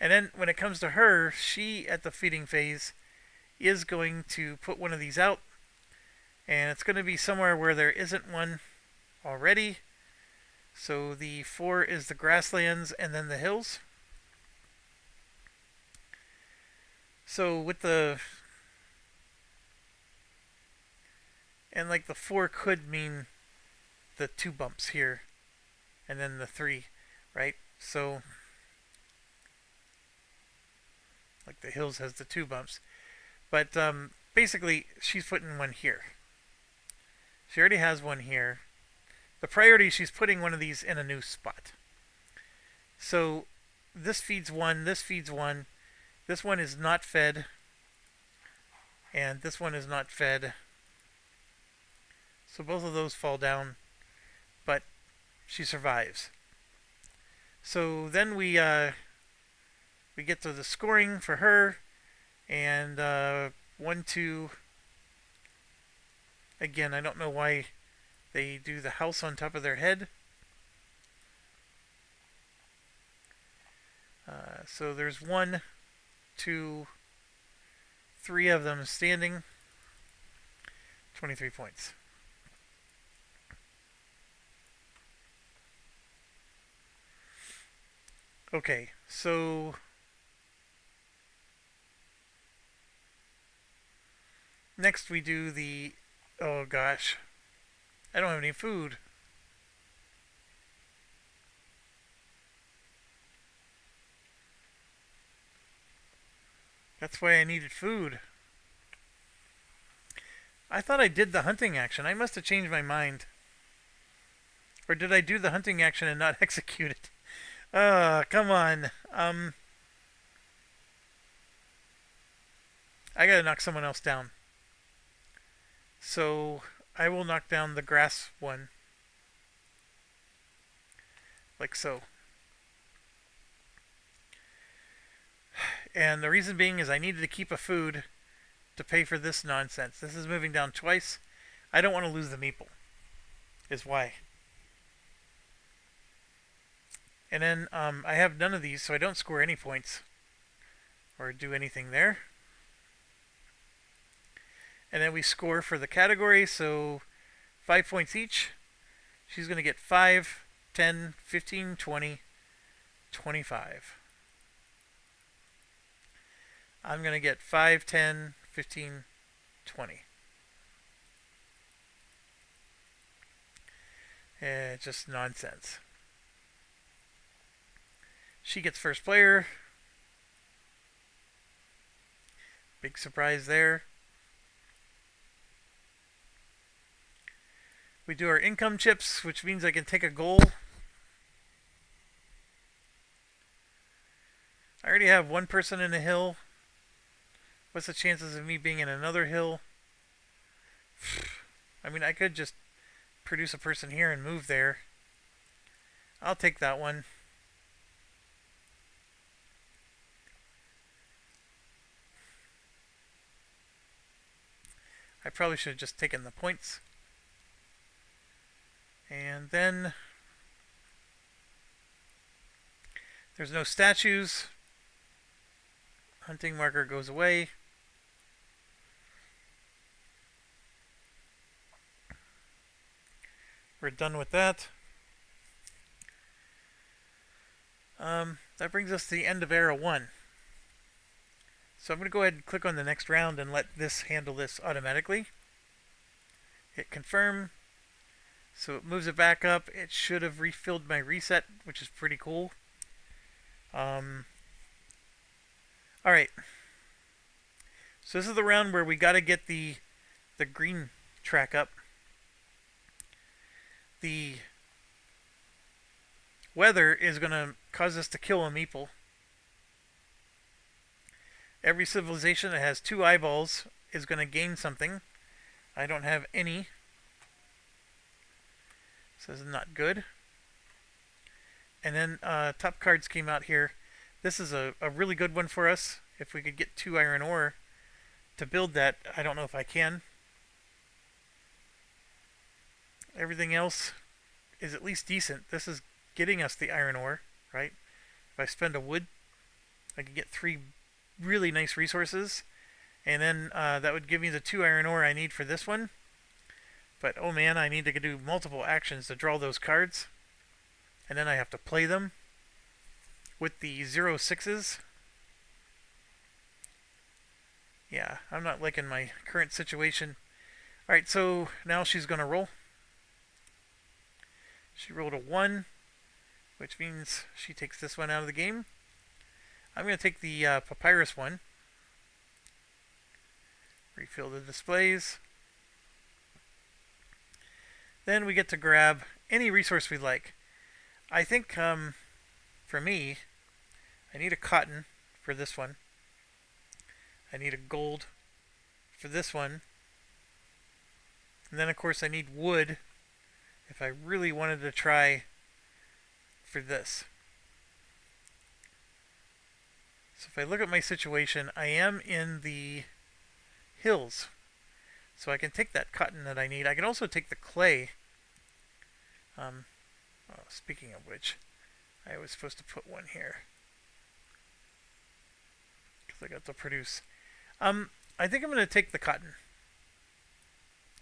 And then when it comes to her, she, at the feeding phase, is going to put one of these out. And it's going to be somewhere where there isn't one already. So the 4 is the grasslands and then the hills. So with the... And like the 4 could mean the 2 bumps here. And then the 3, right? So... like the hills has the 2 bumps. But basically, she's putting one here. She already has one here. The priority, she's putting one of these in a new spot. So this feeds 1, this feeds 1. This one is not fed. And this one is not fed. So both of those fall down. But she survives. So then we get to the scoring for her. And 1, 2. Again, I don't know why they do the house on top of their head. So there's one, two, three of them standing. 23 points. Okay, so next we do the... Oh gosh. I don't have any food. That's why I needed food. I thought I did the hunting action. I must have changed my mind. Or did I do the hunting action and not execute it? Come on. I gotta knock someone else down. So I will knock down the grass one. Like so. And the reason being is I needed to keep a food to pay for this nonsense. This is moving down twice. I don't want to lose the meeple. Is why. And then I have none of these, so I don't score any points. Or do anything there. And then we score for the category, so 5 points each. She's going to get 5, 10, 15, 20, 25. I'm going to get 5, 10, 15, 20. Just nonsense. She gets first player. Big surprise there. We do our income chips, which means I can take a goal. I already have one person in a hill. What's the chances of me being in another hill? I mean, I could just produce a person here and move there. I'll take that one. I probably should have just taken the points. And then there's no statues. Hunting marker goes away. We're done with that. That brings us to the end of era 1. So I'm going to go ahead and click on the next round and let this handle this automatically. Hit confirm. So it moves it back up. It should have refilled my reset, which is pretty cool. Alright. So this is the round where we got to get the green track up. The weather is going to cause us to kill a meeple. Every civilization that has 2 eyeballs is going to gain something. I don't have any. So this is not good. And then top cards came out here. This is a really good one for us. If we could get 2 iron ore to build that, I don't know if I can. Everything else is at least decent. This is getting us the iron ore, right? If I spend a wood, I could get 3 really nice resources. And then that would give me the 2 iron ore I need for this one. But oh man, I need to do multiple actions to draw those cards. And then I have to play them with the 0/6s. Yeah, I'm not liking my current situation. Alright, so now she's going to roll. She rolled a 1, which means she takes this one out of the game. I'm going to take the papyrus one. Refill the displays. Then we get to grab any resource we like. I think, for me, I need a cotton for this one. I need a gold for this one. And then, of course, I need wood if I really wanted to try for this. So if I look at my situation, I am in the hills. So I can take that cotton that I need. I can also take the clay. Speaking of which, I was supposed to put one here. I got to produce. I think I'm going to take the cotton.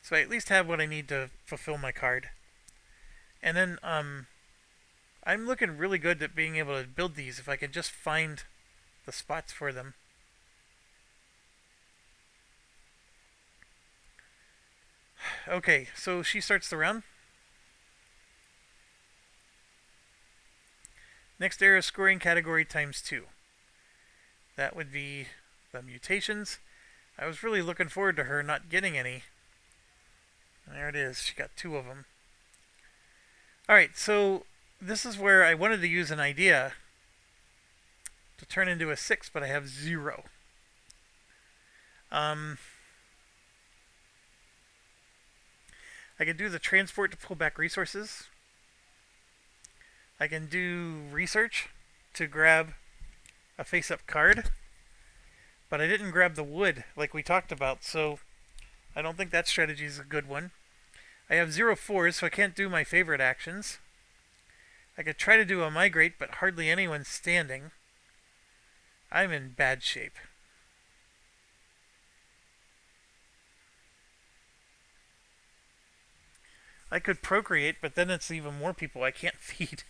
So I at least have what I need to fulfill my card. And then I'm looking really good at being able to build these if I can just find the spots for them. Okay, so she starts the round. Next era scoring category times 2. That would be the mutations. I was really looking forward to her not getting any. There it is. She got 2 of them. Alright, so this is where I wanted to use an idea to turn into a 6, but I have 0. I can do the transport to pull back resources. I can do research to grab a face-up card. But I didn't grab the wood like we talked about, so I don't think that strategy is a good one. I have 0 fours, so I can't do my favorite actions. I could try to do a migrate, but hardly anyone's standing. I'm in bad shape. I could procreate, but then it's even more people I can't feed.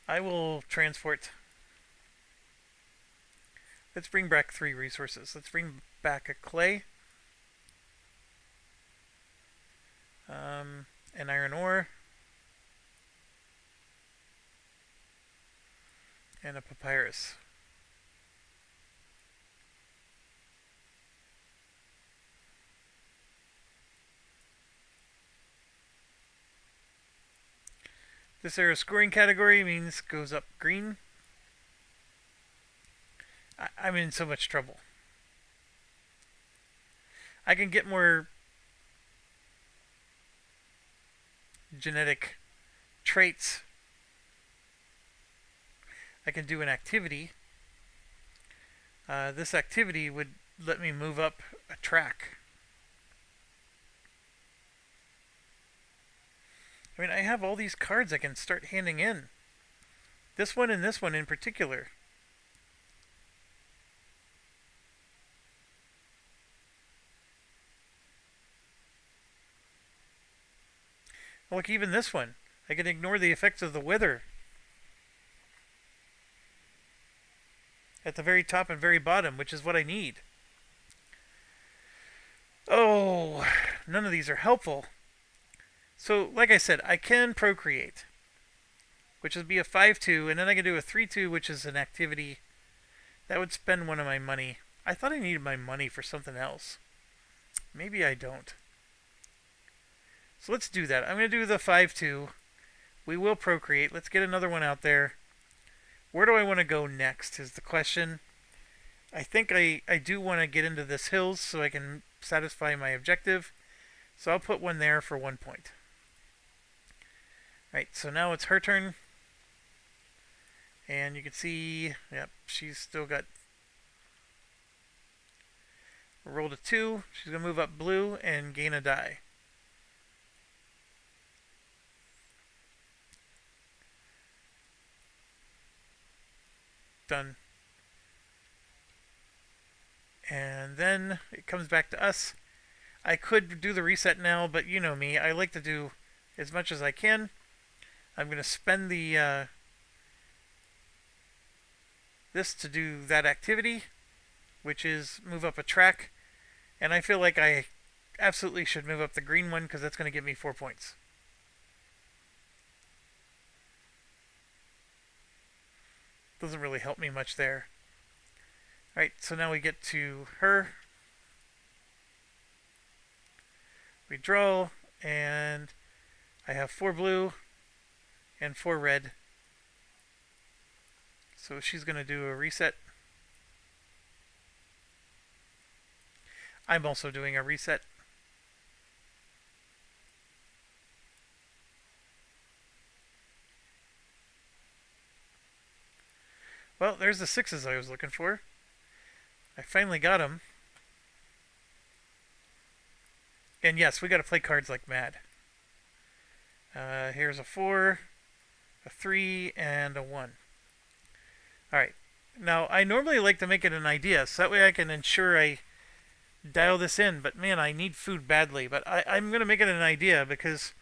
I will transport. Let's bring back 3 resources. Let's bring back a clay. An iron ore. And a papyrus. This era scoring category means goes up green. I'm in so much trouble. I can get more genetic traits. I can do an activity. This activity would let me move up a track. I mean, I have all these cards I can start handing in. This one and this one in particular. Look, even this one. I can ignore the effects of the weather. At the very top and very bottom, which is what I need. Oh, none of these are helpful. So, like I said, I can procreate, which would be a 5-2, and then I can do a 3-2, which is an activity. That would spend one of my money. I thought I needed my money for something else. Maybe I don't. So let's do that. I'm going to do the 5-2. We will procreate. Let's get another one out there. Where do I want to go next is the question. I think I do want to get into this hills so I can satisfy my objective. So I'll put one there for 1 point. Right, so now it's her turn. And you can see, yep, she's still got... Rolled a 2. She's going to move up blue and gain a die. Done. And then it comes back to us. I could do the reset now, but you know me. I like to do as much as I can. I'm going to spend the this to do that activity, which is move up a track. And I feel like I absolutely should move up the green one because that's going to give me 4 points. Doesn't really help me much there. Alright, so now we get to her. We draw, and I have 4 blue and 4 red. So she's going to do a reset. I'm also doing a reset. Well, there's the 6s I was looking for. I finally got them. And yes, we got to play cards like mad. Here's a 4, a 3, and a 1. Alright. Now, I normally like to make it an idea, so that way I can ensure I dial this in. But man, I need food badly. But I'm going to make it an idea because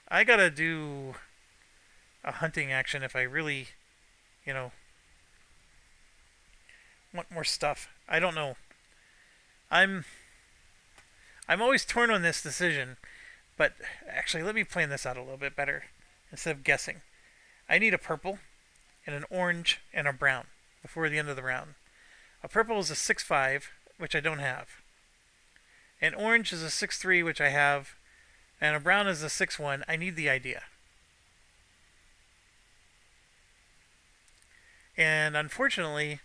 I got to do a hunting action if I really, you know, want more stuff. I don't know. I'm I'm always torn on this decision, but actually let me plan this out a little bit better instead of guessing. I need a purple and an orange and a brown before the end of the round. A purple is a 6-5, which I don't have. An orange is a 6-3, which I have, and a brown is a 6-1. I need the idea. And unfortunately,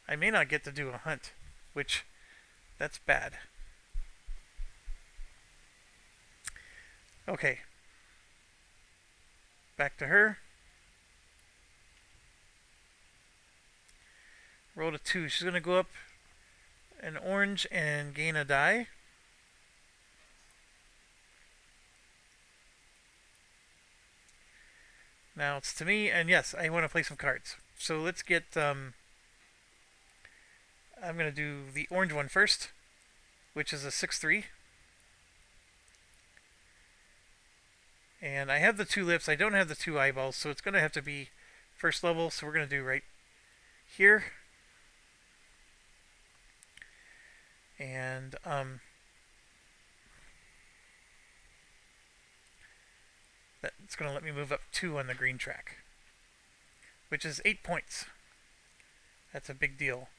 I may not get to do a hunt, which that's bad. Okay. Back to her. Rolled a 2. She's going to go up an orange and gain a die. Now it's to me, and yes, I want to play some cards. So let's get, I'm going to do the orange one first, which is a 6-3. And I have the 2 lips. I don't have the 2 eyeballs, so it's going to have to be first level. So we're going to do right here. And that's going to let me move up 2 on the green track, which is 8 points. That's a big deal.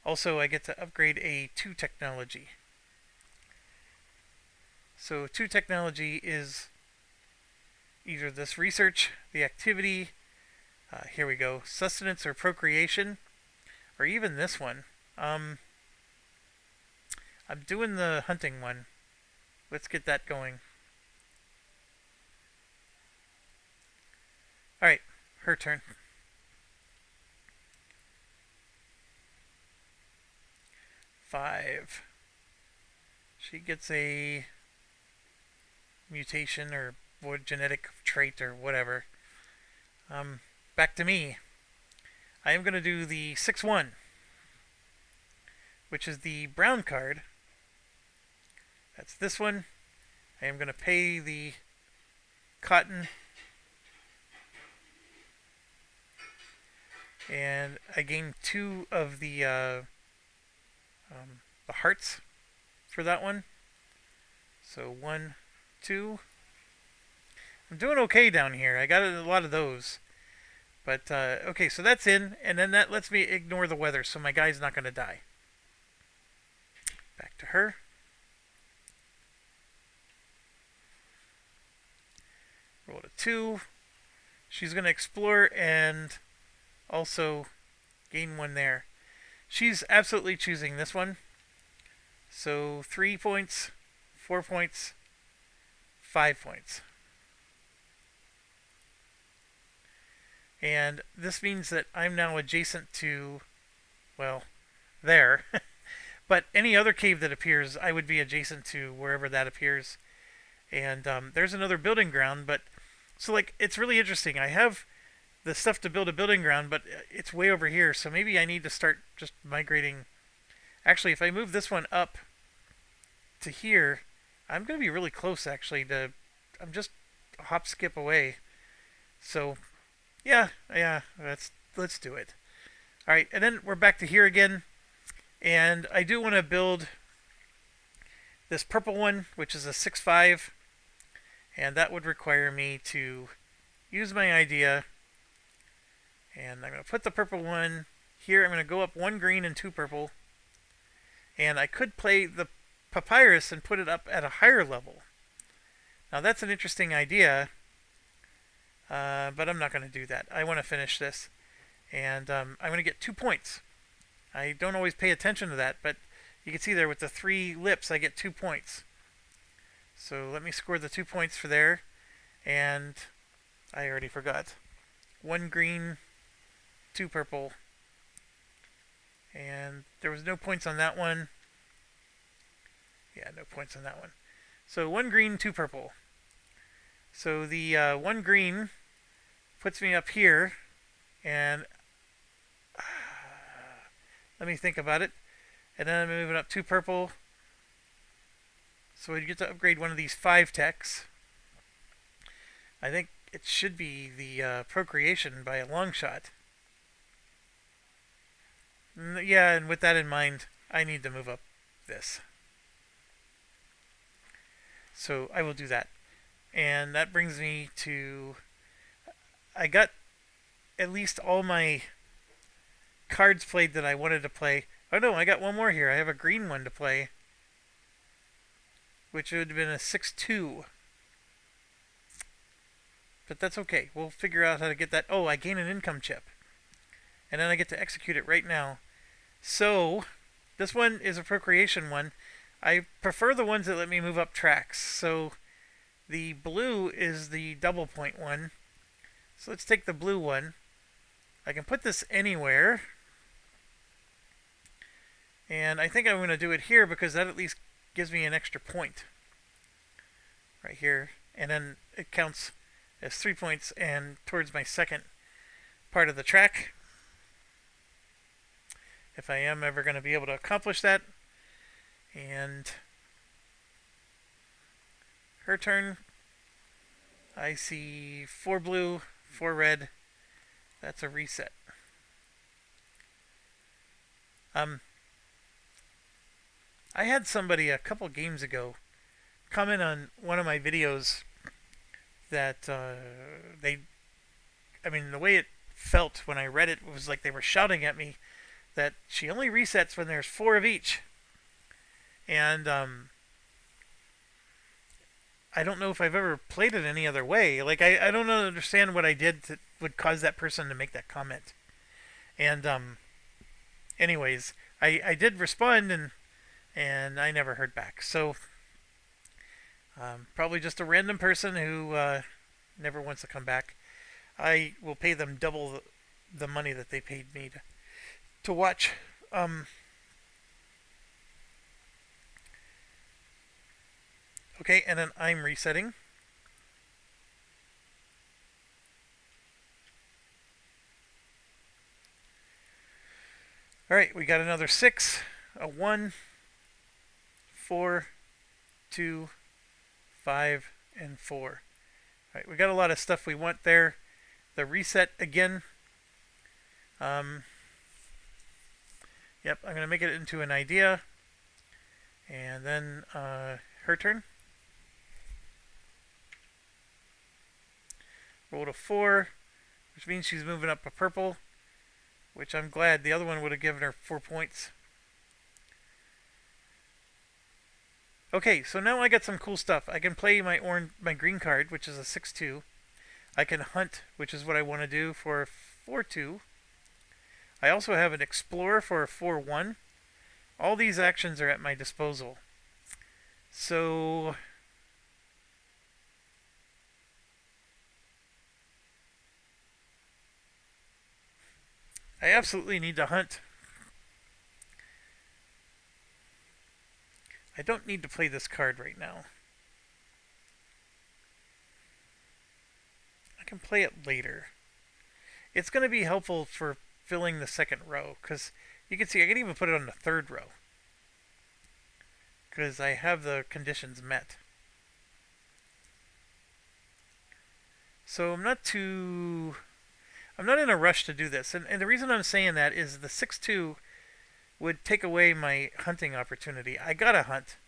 Also, I get to upgrade a 2 technology. So 2 technology is either this research, the activity, here we go, sustenance or procreation, or even this one. I'm doing the hunting one. Let's get that going. Alright, her turn. 5. She gets a mutation or genetic trait or whatever. Back to me. I am going to do the 6-1, which is the brown card. That's this one. I am going to pay the cotton, and I gain 2 of the hearts for that one. So 1, 2. I'm doing okay down here. I got a lot of those. But, okay, so that's in, and then that lets me ignore the weather, so my guy's not going to die. Back to her. Rolled a 2. She's going to explore and also gain 1 there. She's absolutely choosing this one. So 3 points, 4 points, 5 points. And this means that I'm now adjacent to, well, there. But any other cave that appears, I would be adjacent to wherever that appears. And there's another building ground, but so like it's really interesting. I have the stuff to build a building ground, but it's way over here. So maybe I need to start just migrating. Actually, if I move this one up to here, I'm going to be really close actually to, I'm just a hop skip away. So yeah, let's do it. All right, and then we're back to here again, and I do want to build this purple one, which is a 6-5, and that would require me to use my idea, and I'm going to put the purple one here. I'm going to go up 1 green and 2 purple, and I could play the papyrus and put it up at a higher level. Now that's an interesting idea. But I'm not going to do that. I want to finish this. And I'm going to get 2 points. I don't always pay attention to that, but you can see there with the 3 lips, I get 2 points. So let me score the 2 points for there. And I already forgot. 1 green, 2 purple. And there was no points on that one. Yeah, no points on that one. So 1 green, 2 purple. So the 1 green puts me up here, and let me think about it. And then I'm moving up 2 purple. So we get to upgrade one of these 5 techs. I think it should be the procreation by a long shot. Yeah, and with that in mind, I need to move up this. So I will do that. And that brings me to... I got at least all my cards played that I wanted to play. Oh no, I got one more here. I have a green one to play, which would have been a 6-2. But that's okay. We'll figure out how to get that. Oh, I gain an income chip. And then I get to execute it right now. So, this one is a procreation one. I prefer the ones that let me move up tracks. So, the blue is the double point one. So let's take the blue one. I can put this anywhere. And I think I'm going to do it here because that at least gives me an extra point. Right here. And then it counts as 3 points and towards my second part of the track. If I am ever going to be able to accomplish that. And her turn. I see 4 blue, 4 red. That's a reset. I had somebody a couple games ago comment on one of my videos that the way it felt when I read it was like they were shouting at me that she only resets when there's 4 of each. And I don't know if I've ever played it any other way. Like, I don't understand what I did that would cause that person to make that comment. And anyways, I did respond, and I never heard back. So probably just a random person who never wants to come back. I will pay them double the money that they paid me to watch. Okay, and then I'm resetting. Alright, we got another 6, a 1, 4, 2, 5, and 4. Alright, we got a lot of stuff we want there. The reset again. Yep, I'm going to make it into an idea. And then her turn. Rolled a 4, which means she's moving up a purple, which I'm glad. The other one would have given her 4 points. Okay, so now I got some cool stuff. I can play my green card, which is a 6-2. I can hunt, which is what I want to do, for a 4-2. I also have an explorer for a 4-1. All these actions are at my disposal. So I absolutely need to hunt. I don't need to play this card right now. I can play it later. It's going to be helpful for filling the second row, because you can see I can even put it on the third row, because I have the conditions met. So I'm not in a rush to do this. And the reason I'm saying that is the 6-2 would take away my hunting opportunity. I gotta hunt.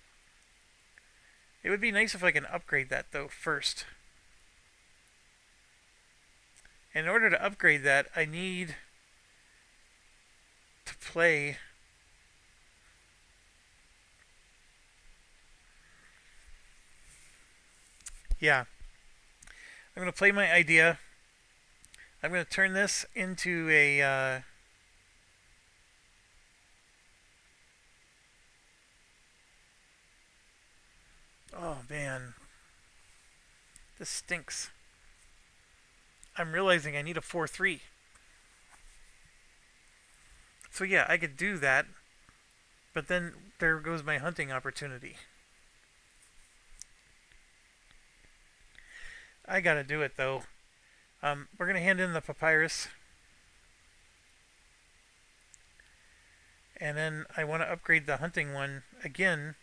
It would be nice if I can upgrade that, though, first. In order to upgrade that, I need to play... Yeah. I'm going to play my idea. I'm going to turn this into a... Oh, man. This stinks. I'm realizing I need a 4-3. So yeah, I could do that. But then there goes my hunting opportunity. I gotta do it though. We're gonna hand in the papyrus, and then I want to upgrade the hunting one again,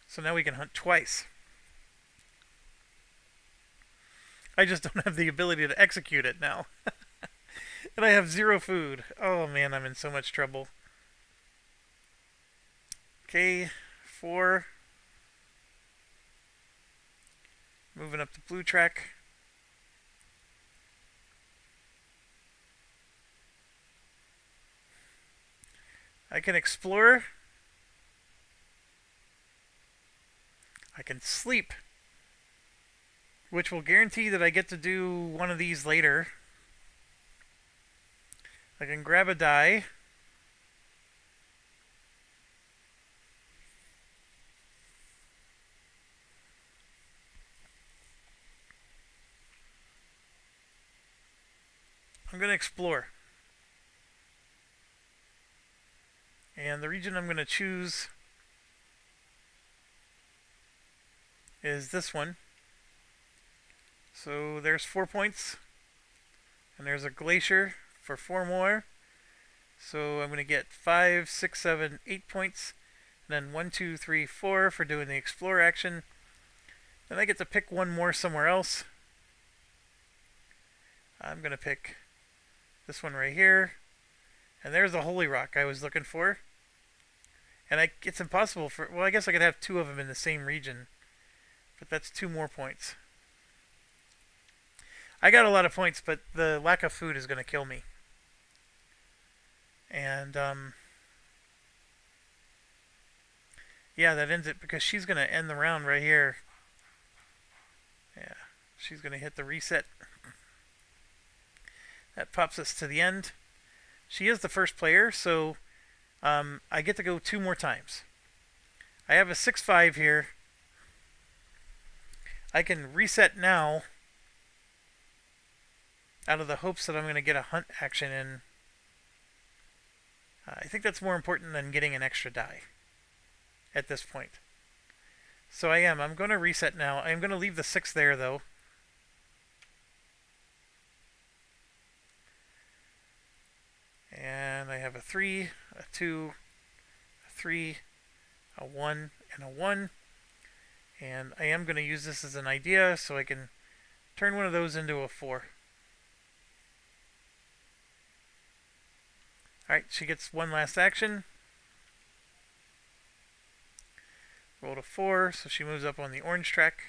so now we can hunt twice. I just don't have the ability to execute it now. And I have 0 food. Oh man, I'm in so much trouble. Okay, 4. Moving up the blue track. I can explore. I can sleep, which will guarantee that I get to do one of these later. I can grab a die. I'm going to explore. And the region I'm going to choose is this one. So there's 4 points. And there's a glacier for 4 more. So I'm going to get 5, 6, 7, 8 points. And then 1, 2, 3, 4 for doing the explore action. Then I get to pick one more somewhere else. I'm going to pick this one right here. And there's the holy rock I was looking for. And it's impossible for... Well, I guess I could have 2 of them in the same region. But that's 2 more points. I got a lot of points, but the lack of food is going to kill me. And, yeah, that ends it because she's going to end the round right here. Yeah, she's going to hit the reset. That pops us to the end. She is the first player, so I get to go 2 more times. I have a 6-5 here. I can reset now out of the hopes that I'm going to get a hunt action in. I think that's more important than getting an extra die at this point. So I'm going to reset now. I'm going to leave the 6 there though. And I have a 3, a 2, a 3, a 1, and a 1. And I am going to use this as an idea so I can turn one of those into a 4. Alright, she gets one last action. Rolled a 4, so she moves up on the orange track.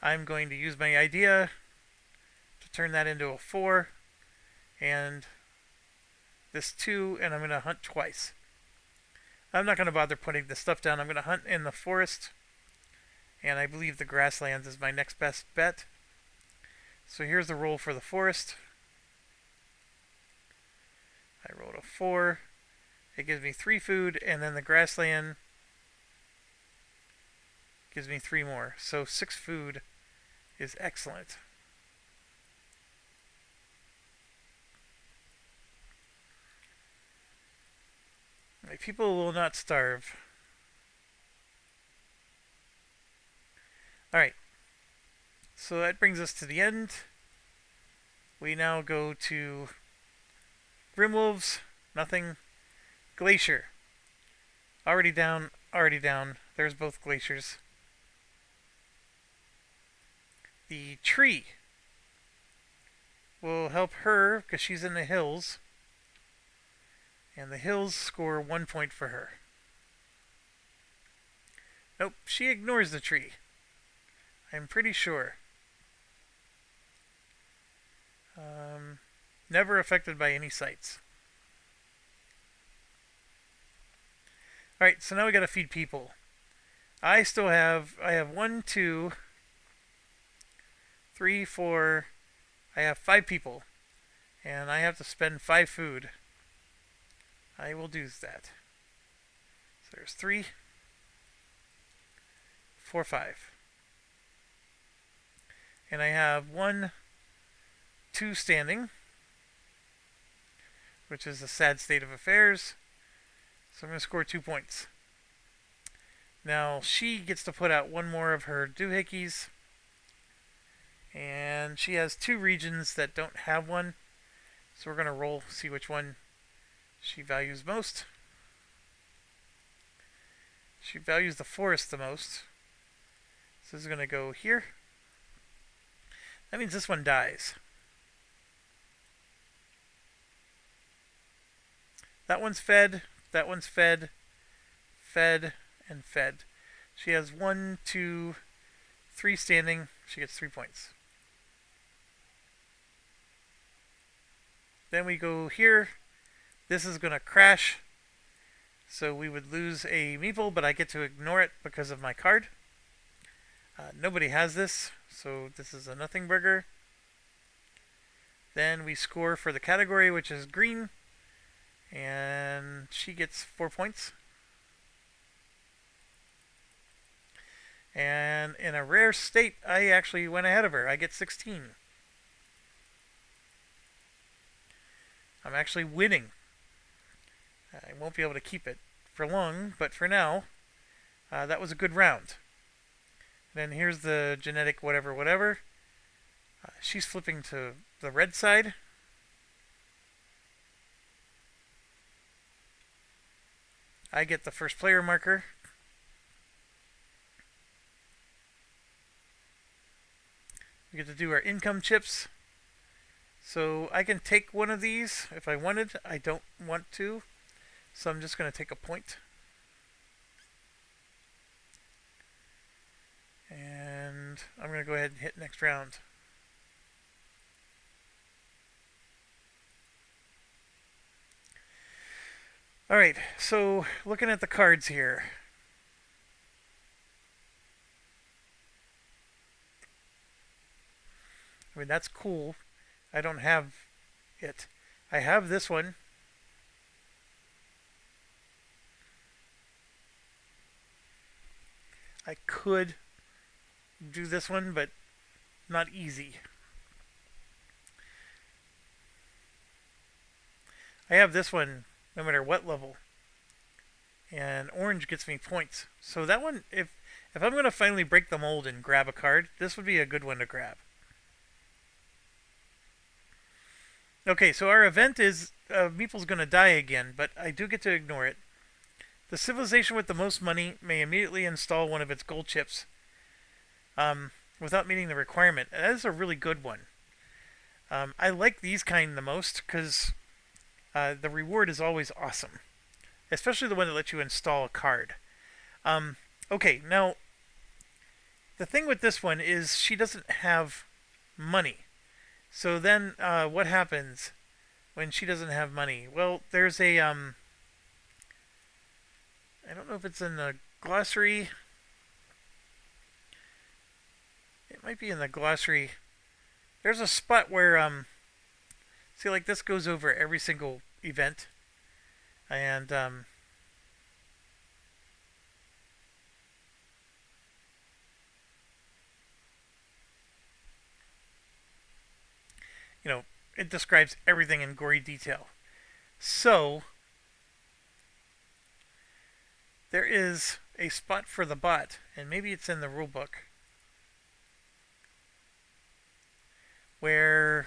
I'm going to use my idea to turn that into a 4. And this 2, and I'm going to hunt twice. I'm not going to bother putting the stuff down. I'm going to hunt in the forest. And I believe the grasslands is my next best bet. So here's the roll for the forest. I rolled a 4. It gives me 3 food, and then the grassland gives me 3 more. So 6 food is excellent. My people will not starve. Alright. So that brings us to the end. We now go to Grimwolves, nothing. Glacier. Already down, already down. There's both glaciers. The tree will help her because she's in the hills. And the hills score 1 point for her. Nope, she ignores the tree. I'm pretty sure. Never affected by any sights. Alright, so now we gotta feed people. I have 1, 2, 3, 4, I have 5 people. And I have to spend 5 food. I will do that. So there's 3, 4, 5. And I have 1, 2 standing, which is a sad state of affairs. So I'm going to score 2 points. Now she gets to put out one more of her doohickeys, and she has two regions that don't have one. So we're going to roll, see which one she values most. She values the forest the most. So this is going to go here. That means this one dies. That one's fed, that one's fed, fed, and fed. She has 1, 2, 3 standing. She gets 3 points. Then we go here. This is going to crash. So we would lose a meeple, but I get to ignore it because of my card. Nobody has this, so this is a nothing burger. Then we score for the category, which is green. And she gets 4 points. And in a rare state, I actually went ahead of her. I get 16. I'm actually winning. I won't be able to keep it for long, but for now, that was a good round. Then here's the genetic whatever whatever. She's flipping to the red side. I get the first player marker. We get to do our income chips. So I can take one of these if I wanted. I don't want to. So I'm just going to take a point. And I'm going to go ahead and hit next round. Alright, so looking at the cards here. I mean, that's cool. I don't have it. I have this one. I could do this one, but not easy. I have this one no matter what level. And orange gets me points. So that one, if I'm going to finally break the mold and grab a card, this would be a good one to grab. Okay, so our event is Meeple's going to die again, but I do get to ignore it. The civilization with the most money may immediately install one of its gold chips without meeting the requirement. And that is a really good one. I like these kind the most because the reward is always awesome. Especially the one that lets you install a card. Okay, now, the thing with this one is she doesn't have money. So then, what happens when she doesn't have money? Well, there's a, I don't know if it's in the glossary. It might be in the glossary. There's a spot where, see, like this goes over every single event. And, you know, it describes everything in gory detail. So, there is a spot for the bot, and maybe it's in the rulebook, where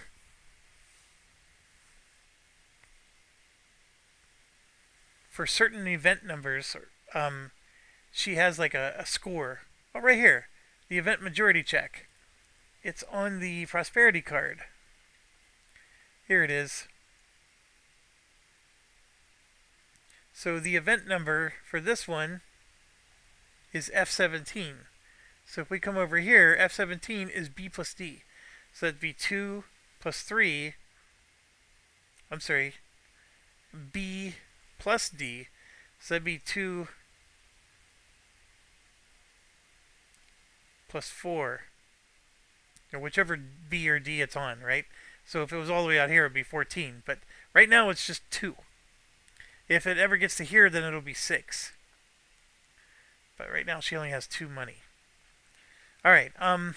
for certain event numbers, she has like a score. Oh, right here, the event majority check. It's on the prosperity card. Here it is. So the event number for this one is F17. So if we come over here, F17 is B plus D. So that'd be 2 plus 3. I'm sorry. B plus D. So that'd be 2 plus 4. Or whichever B or D it's on, right? So if it was all the way out here, it would be 14. But right now, it's just 2. If it ever gets to here, then it'll be 6. But right now, she only has 2 money. Alright, I'm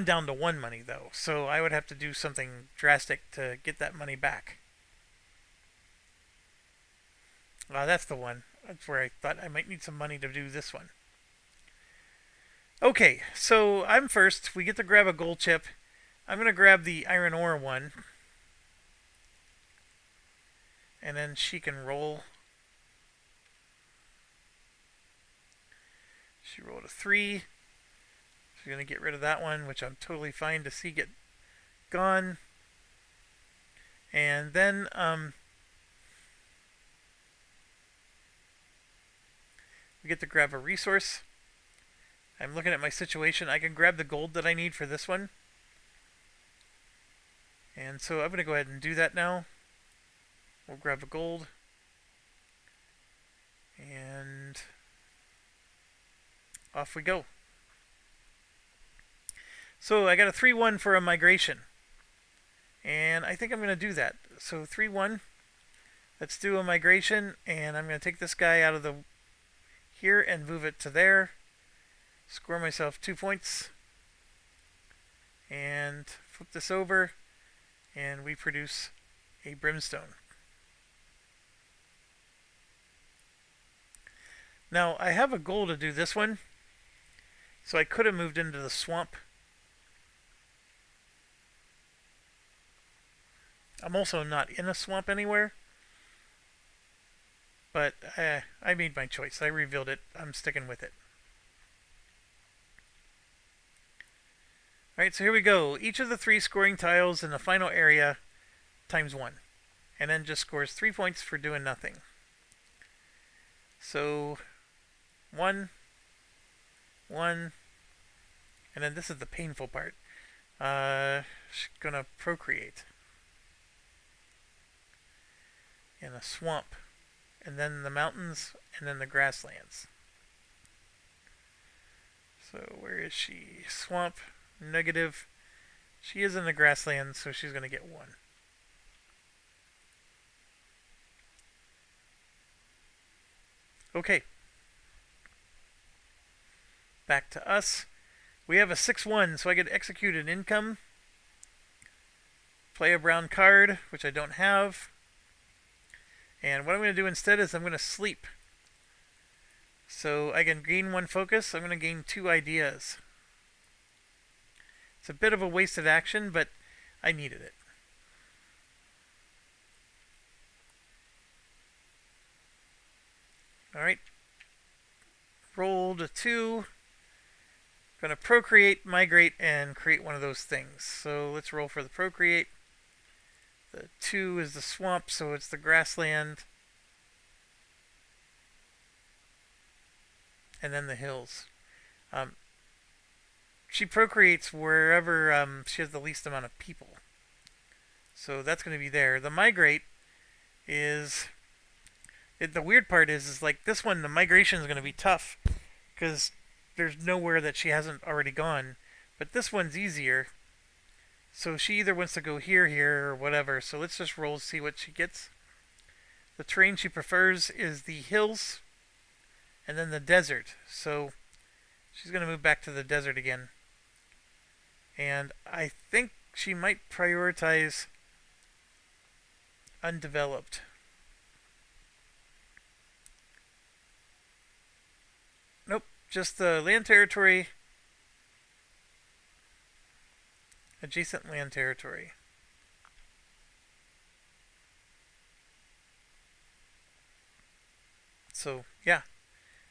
down to 1 money, though. So I would have to do something drastic to get that money back. That's the one. That's where I thought I might need some money to do this one. Okay, so I'm first. We get to grab a gold chip. I'm going to grab the iron ore one. And then she can roll. She rolled a 3. She's going to get rid of that one, which I'm totally fine to see get gone. And then we get to grab a resource. I'm looking at my situation. I can grab the gold that I need for this one. And so I'm going to go ahead and do that now. We'll grab a gold. And off we go. So I got a 3-1 for a migration. And I think I'm going to do that. So 3-1. Let's do a migration. And I'm going to take this guy out of the here and move it to there. Score myself 2 points. And flip this over. And we produce a brimstone. Now, I have a goal to do this one. So I could have moved into the swamp. I'm also not in a swamp anywhere. But I made my choice. I revealed it. I'm sticking with it. Alright, so here we go. Each of the 3 scoring tiles in the final area times 1. And then just scores 3 points for doing nothing. So 1, 1, and then this is the painful part. She's gonna procreate in a swamp, and then the mountains, and then the grasslands. So where is she? Swamp, negative. She is in the grasslands, so she's gonna get 1. Okay. Back to us. We have a 6-1, so I get execute an income. Play a brown card, which I don't have. And what I'm going to do instead is I'm going to sleep. So I can gain 1 focus. I'm going to gain 2 ideas. It's a bit of a wasted action, but I needed it. Alright. Rolled a 2. Going to procreate, migrate, and create one of those things. So let's roll for the procreate. The 2 is the swamp, so it's the grassland. And then the hills. She procreates wherever she has the least amount of people. So that's going to be there. The migrate is... the weird part is like this one, the migration is going to be tough. Because there's nowhere that she hasn't already gone. But this one's easier. So she either wants to go here, or whatever. So let's just roll, see what she gets. The terrain she prefers is the hills and then the desert. So she's going to move back to the desert again. And I think she might prioritize undeveloped. Nope, just the land territory. Adjacent land territory. So, yeah.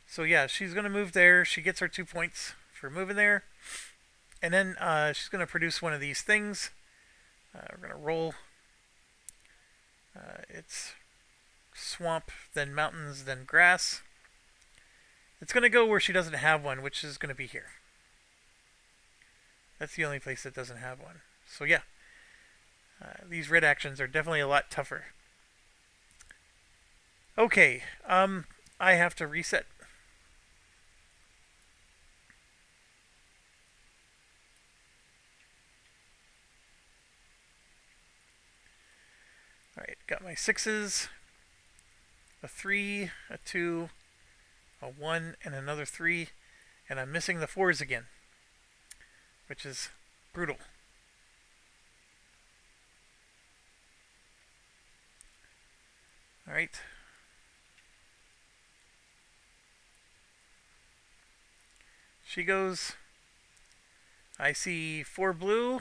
So, yeah, she's going to move there. She gets her 2 points for moving there. And then she's going to produce one of these things. We're going to roll. It's swamp, then mountains, then grass. It's going to go where she doesn't have one, which is going to be here. That's the only place that doesn't have one. So yeah, these red actions are definitely a lot tougher. Okay, I have to reset. Alright, got my 6s, a 3, a 2, a 1, and another 3, and I'm missing the 4s again, which is brutal. Alright. She goes. I see 4 blue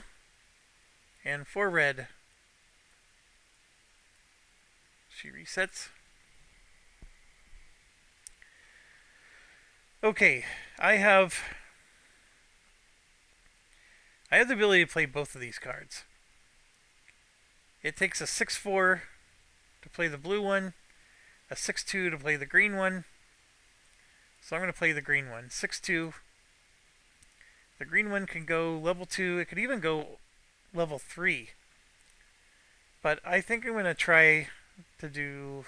and 4 red. She resets. Okay, I have I have the ability to play both of these cards. It takes a 6/4 to play the blue one, a 6/2 to play the green one. So I'm going to play the green one. 6/2. The green one can go level 2. It could even go level 3. But I think I'm going to try to do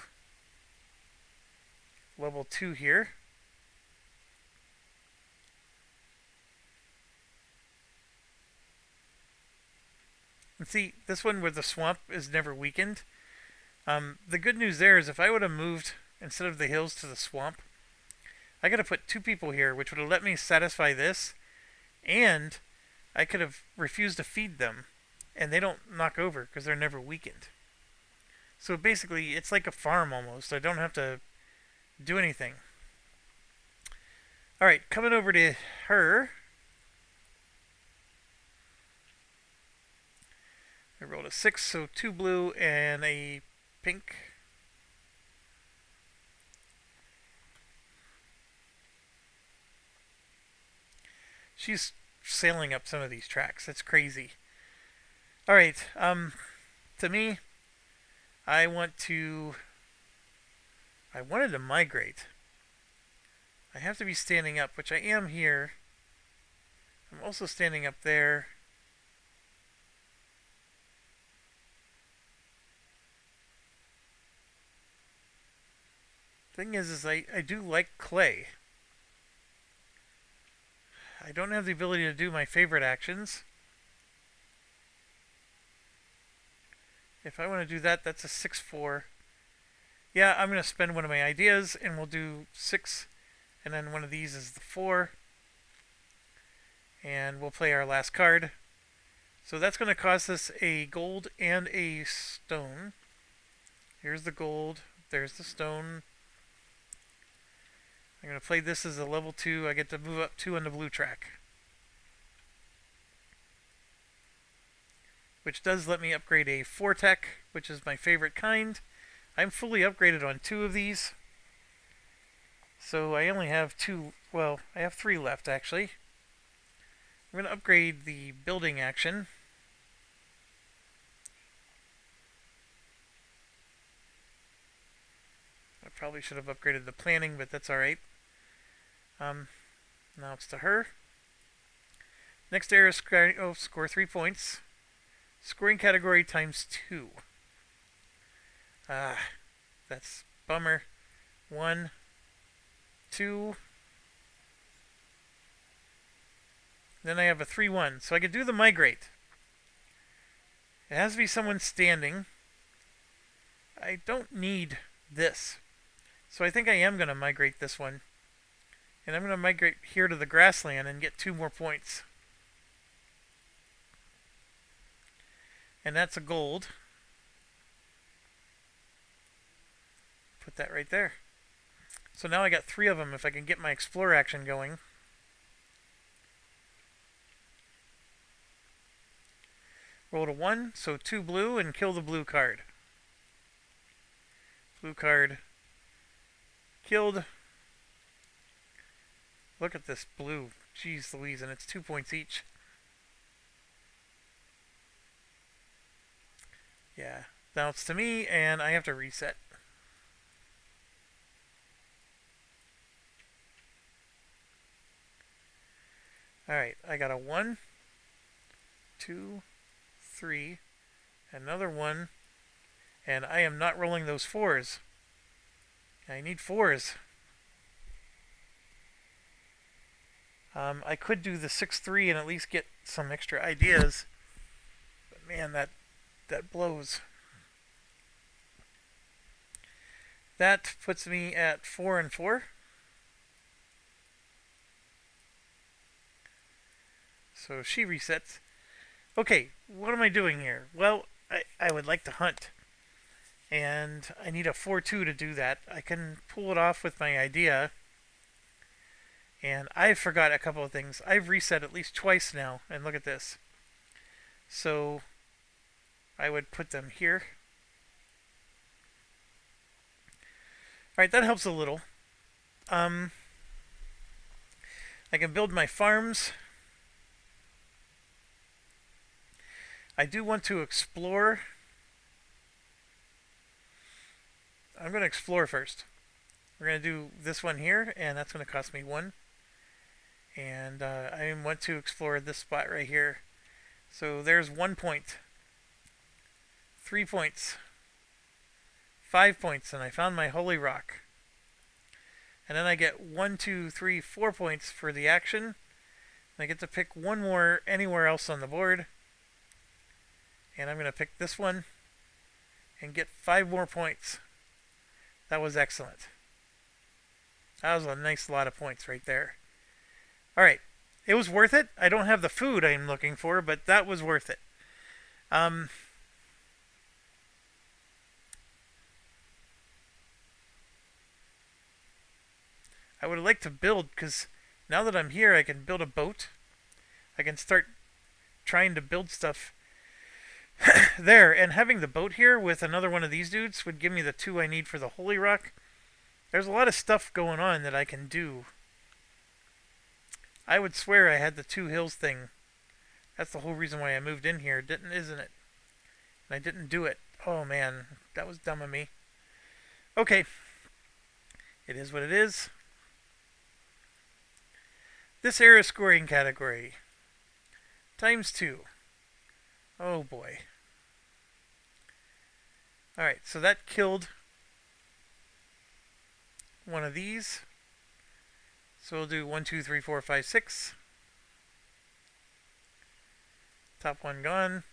level 2 here. And see, this one with the swamp is never weakened. The good news there is if I would have moved, instead of the hills, to the swamp, I could have put 2 people here, which would have let me satisfy this, and I could have refused to feed them, and they don't knock over because they're never weakened. So basically, it's like a farm almost. I don't have to do anything. Alright, coming over to her. I rolled a 6, so 2 blue and a pink. She's sailing up some of these tracks. That's crazy. Alright, to me, I wanted to migrate. I have to be standing up, which I am here. I'm also standing up there. Thing is I do like clay. I don't have the ability to do my favorite actions. If I want to do that, that's a 6/4. Yeah, I'm going to spend one of my ideas, and we'll do 6, and then one of these is the 4. And we'll play our last card. So that's going to cost us a gold and a stone. Here's the gold. There's the stone. I'm going to play this as a level 2. I get to move up 2 on the blue track. Which does let me upgrade a 4-tech, which is my favorite kind. I'm fully upgraded on 2 of these. So I only have 2, well, I have 3 left actually. I'm going to upgrade the building action. I probably should have upgraded the planning, but that's alright. Now it's to her. Next area, score 3 points. Scoring category times 2. That's bummer. 1, 2. Then I have a 3/1, so I could do the migrate. It has to be someone standing. I don't need this. So I think I am going to migrate this one. And I'm going to migrate here to the grassland and get 2 more points. And that's a gold. Put that right there. So now I got 3 of them if I can get my explore action going. Rolled a 1, so 2 blue and kill the blue card. Blue card killed. Look at this blue. Jeez Louise, and it's 2 points each. Yeah, now it's to me, and I have to reset. Alright, I got a 1, 2, 3, another 1, and I am not rolling those 4s. I need 4s. I could do the 6/3 and at least get some extra ideas, but man, that blows. That puts me at 4 and 4. So she resets. Okay, what am I doing here? Well, I would like to hunt. And I need a 4/2 to do that. I can pull it off with my idea. And I forgot a couple of things. I've reset at least twice now, and look at this. So I would put them here. Alright, that helps a little. I can build my farms. I do want to explore. I'm going to explore first. We're going to do this one here, and that's going to cost me 1. And I want to explore this spot right here. So there's 1 point, 3 points, 5 points, and I found my holy rock. And then I get 1, 2, 3, 4 points for the action. And I get to pick one more anywhere else on the board. And I'm going to pick this one and get 5 more points. That was excellent. That was a nice lot of points right there. Alright, it was worth it. I don't have the food I'm looking for, but that was worth it. I would like to build, because now that I'm here, I can build a boat. I can start trying to build stuff there. And having the boat here with another one of these dudes would give me the 2 I need for the Holy Rock. There's a lot of stuff going on that I can do. I would swear I had the 2 hills thing. That's the whole reason why I moved in here, isn't it? And I didn't do it. Oh man, that was dumb of me. Okay. It is what it is. This era scoring category. ×2. Oh boy. Alright, so that killed one of these. So we'll do 1, 2, 3, 4, 5, 6. Top one gone.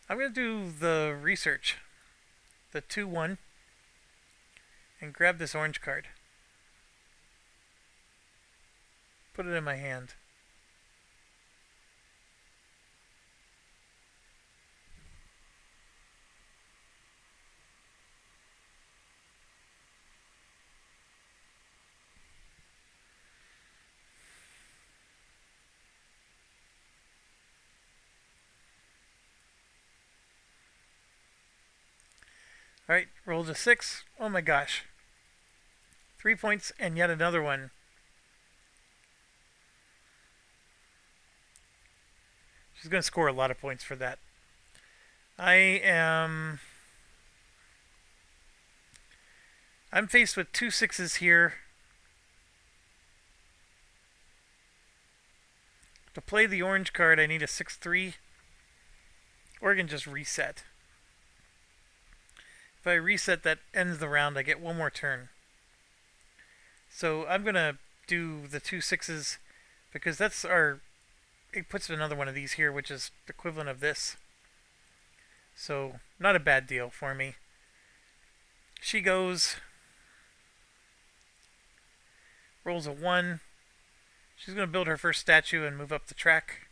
I'm going to do the research, the 2-1, and grab this orange card. Put it in my hand. Alright, rolled a 6. Oh my gosh. 3 points and yet another one. She's going to score a lot of points for that. I'm faced with 2 6s here. To play the orange card, I need a 6-3. Or I can just reset. If I reset, that ends the round. I get 1 more turn. So I'm going to do the 2 6s because that's our... It puts another one of these here, which is the equivalent of this. So, not a bad deal for me. She goes... Rolls a 1. She's going to build her first statue and move up the track.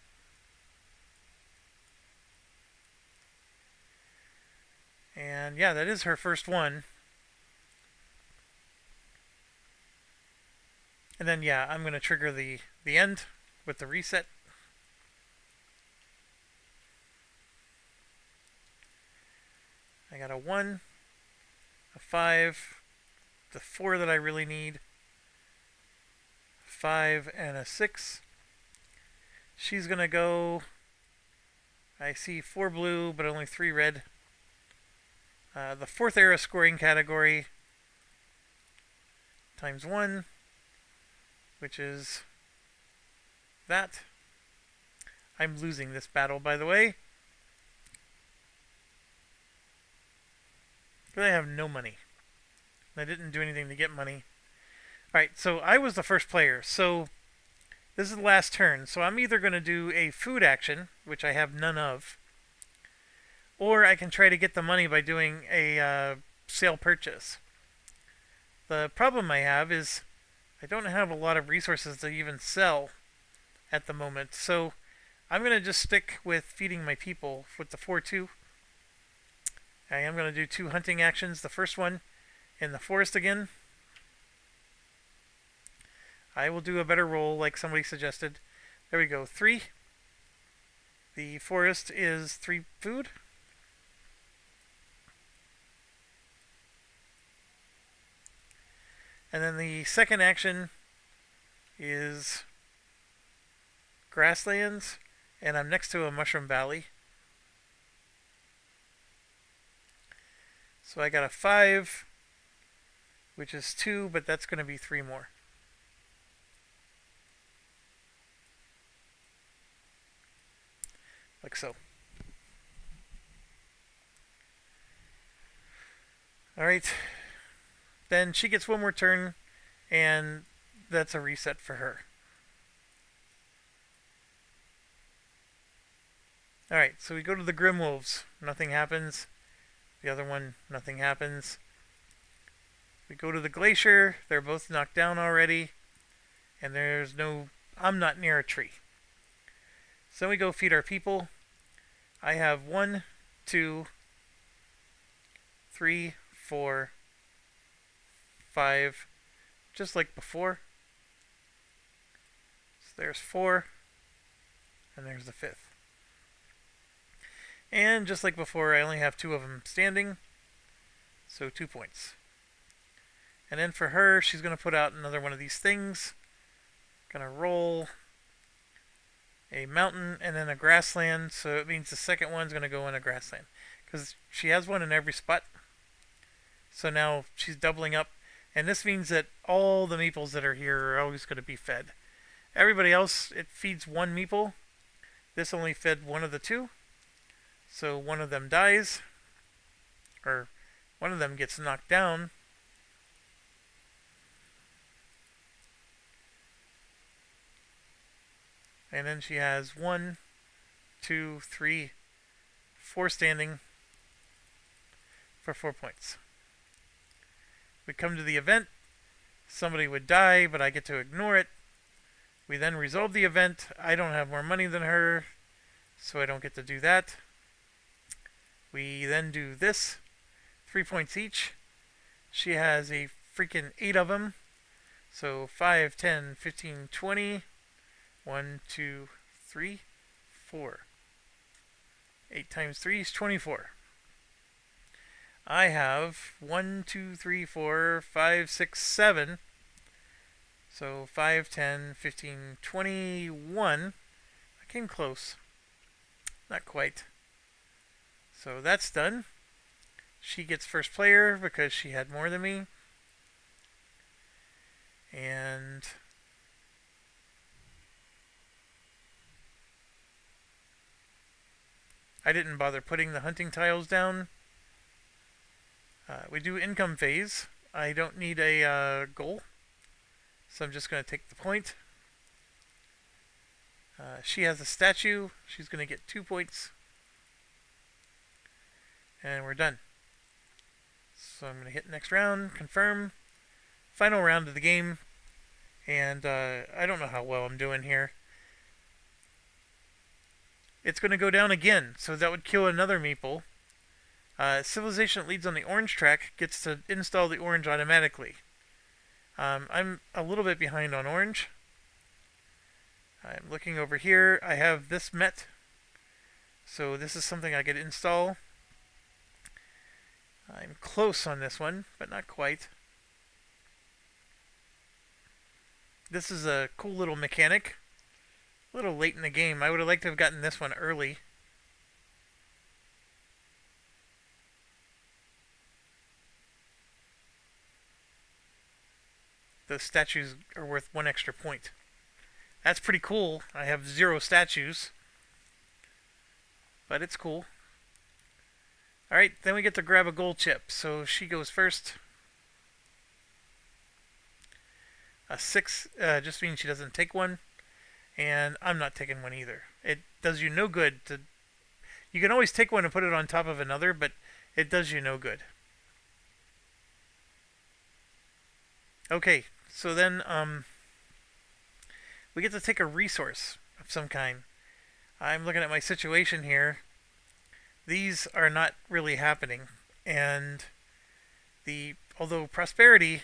And yeah, that is her first one. And then yeah, I'm going to trigger the end with the reset. I got a 1, a 5, the 4 that I really need, 5, and a 6. She's going to go... I see 4 blue, but only 3 red. The 4th era scoring category ×1, which is that. I'm losing this battle, by the way. Because I have no money. I didn't do anything to get money. Alright, so I was the first player. So This is the last turn, so I'm either going to do a food action, which I have none of, or I can try to get the money by doing a sale purchase. The problem I have is I don't have a lot of resources to even sell at the moment, so I'm going to just stick with feeding my people with the 4-2. I am going to do 2 hunting actions. The first one in the forest again. I will do a better roll like somebody suggested. There we go, 3. The forest is 3 food. And then the second action is grasslands, and I'm next to a mushroom valley. So I got a 5, which is 2, but that's going to be 3 more. Like so. Alright. Then she gets one more turn, and that's a reset for her. Alright, so we go to the Grim Wolves. Nothing happens. The other one, nothing happens. We go to the Glacier. They're both knocked down already. And there's no... I'm not near a tree. So we go feed our people. I have 1, 2, 3, 4, 5, just like before. So there's 4, and there's the 5th. And just like before, I only have 2 of them standing, so 2 points. And then for her, she's going to put out another one of these things. Going to roll a mountain and then a grassland, so it means the second one's going to go in a grassland. Because she has one in every spot. So now she's doubling up. And this means that all the meeples that are here are always going to be fed. Everybody else, it feeds 1 meeple. This only fed 1 of the 2. So one of them dies. Or one of them gets knocked down. And then she has 1, 2, 3, 4 standing for 4 points. We come to the event. Somebody would die, but I get to ignore it. We then resolve the event. I don't have more money than her, so I don't get to do that. We then do this. 3 points each. She has a freaking 8 of them. So 5, 10, 15, 20. 1, 2, 3, 4. 8 times 3 is 24. I have 1, 2, 3, 4, 5, 6, 7. So 5, 10, 15, 21. I came close. Not quite. So that's done. She gets first player because she had more than me. And I didn't bother putting the hunting tiles down. We do income phase. I don't need a goal, so I'm just going to take the point. She has a statue. She's going to get 2 points. And we're done. So I'm going to hit next round, confirm. Final round of the game. And I don't know how well I'm doing here. It's going to go down again, so that would kill another meeple. Civilization that leads on the orange track gets to install the orange automatically. I'm a little bit behind on orange. I'm looking over here. I have this met, so this is something I could install. I'm close on this one, but not quite. This is a cool little mechanic. A little late in the game. I would have liked to have gotten this one early. The statues are worth 1 extra point. That's pretty cool. I have 0 statues. But it's cool. Alright, then we get to grab a gold chip. So she goes first. A 6 just means she doesn't take one. and I'm not taking one either. It does you no good to. You can always take one and put it on top of another, but it does you no good. Okay, so then we get to take a resource of some kind. I'm looking at my situation here. These are not really happening, and the although prosperity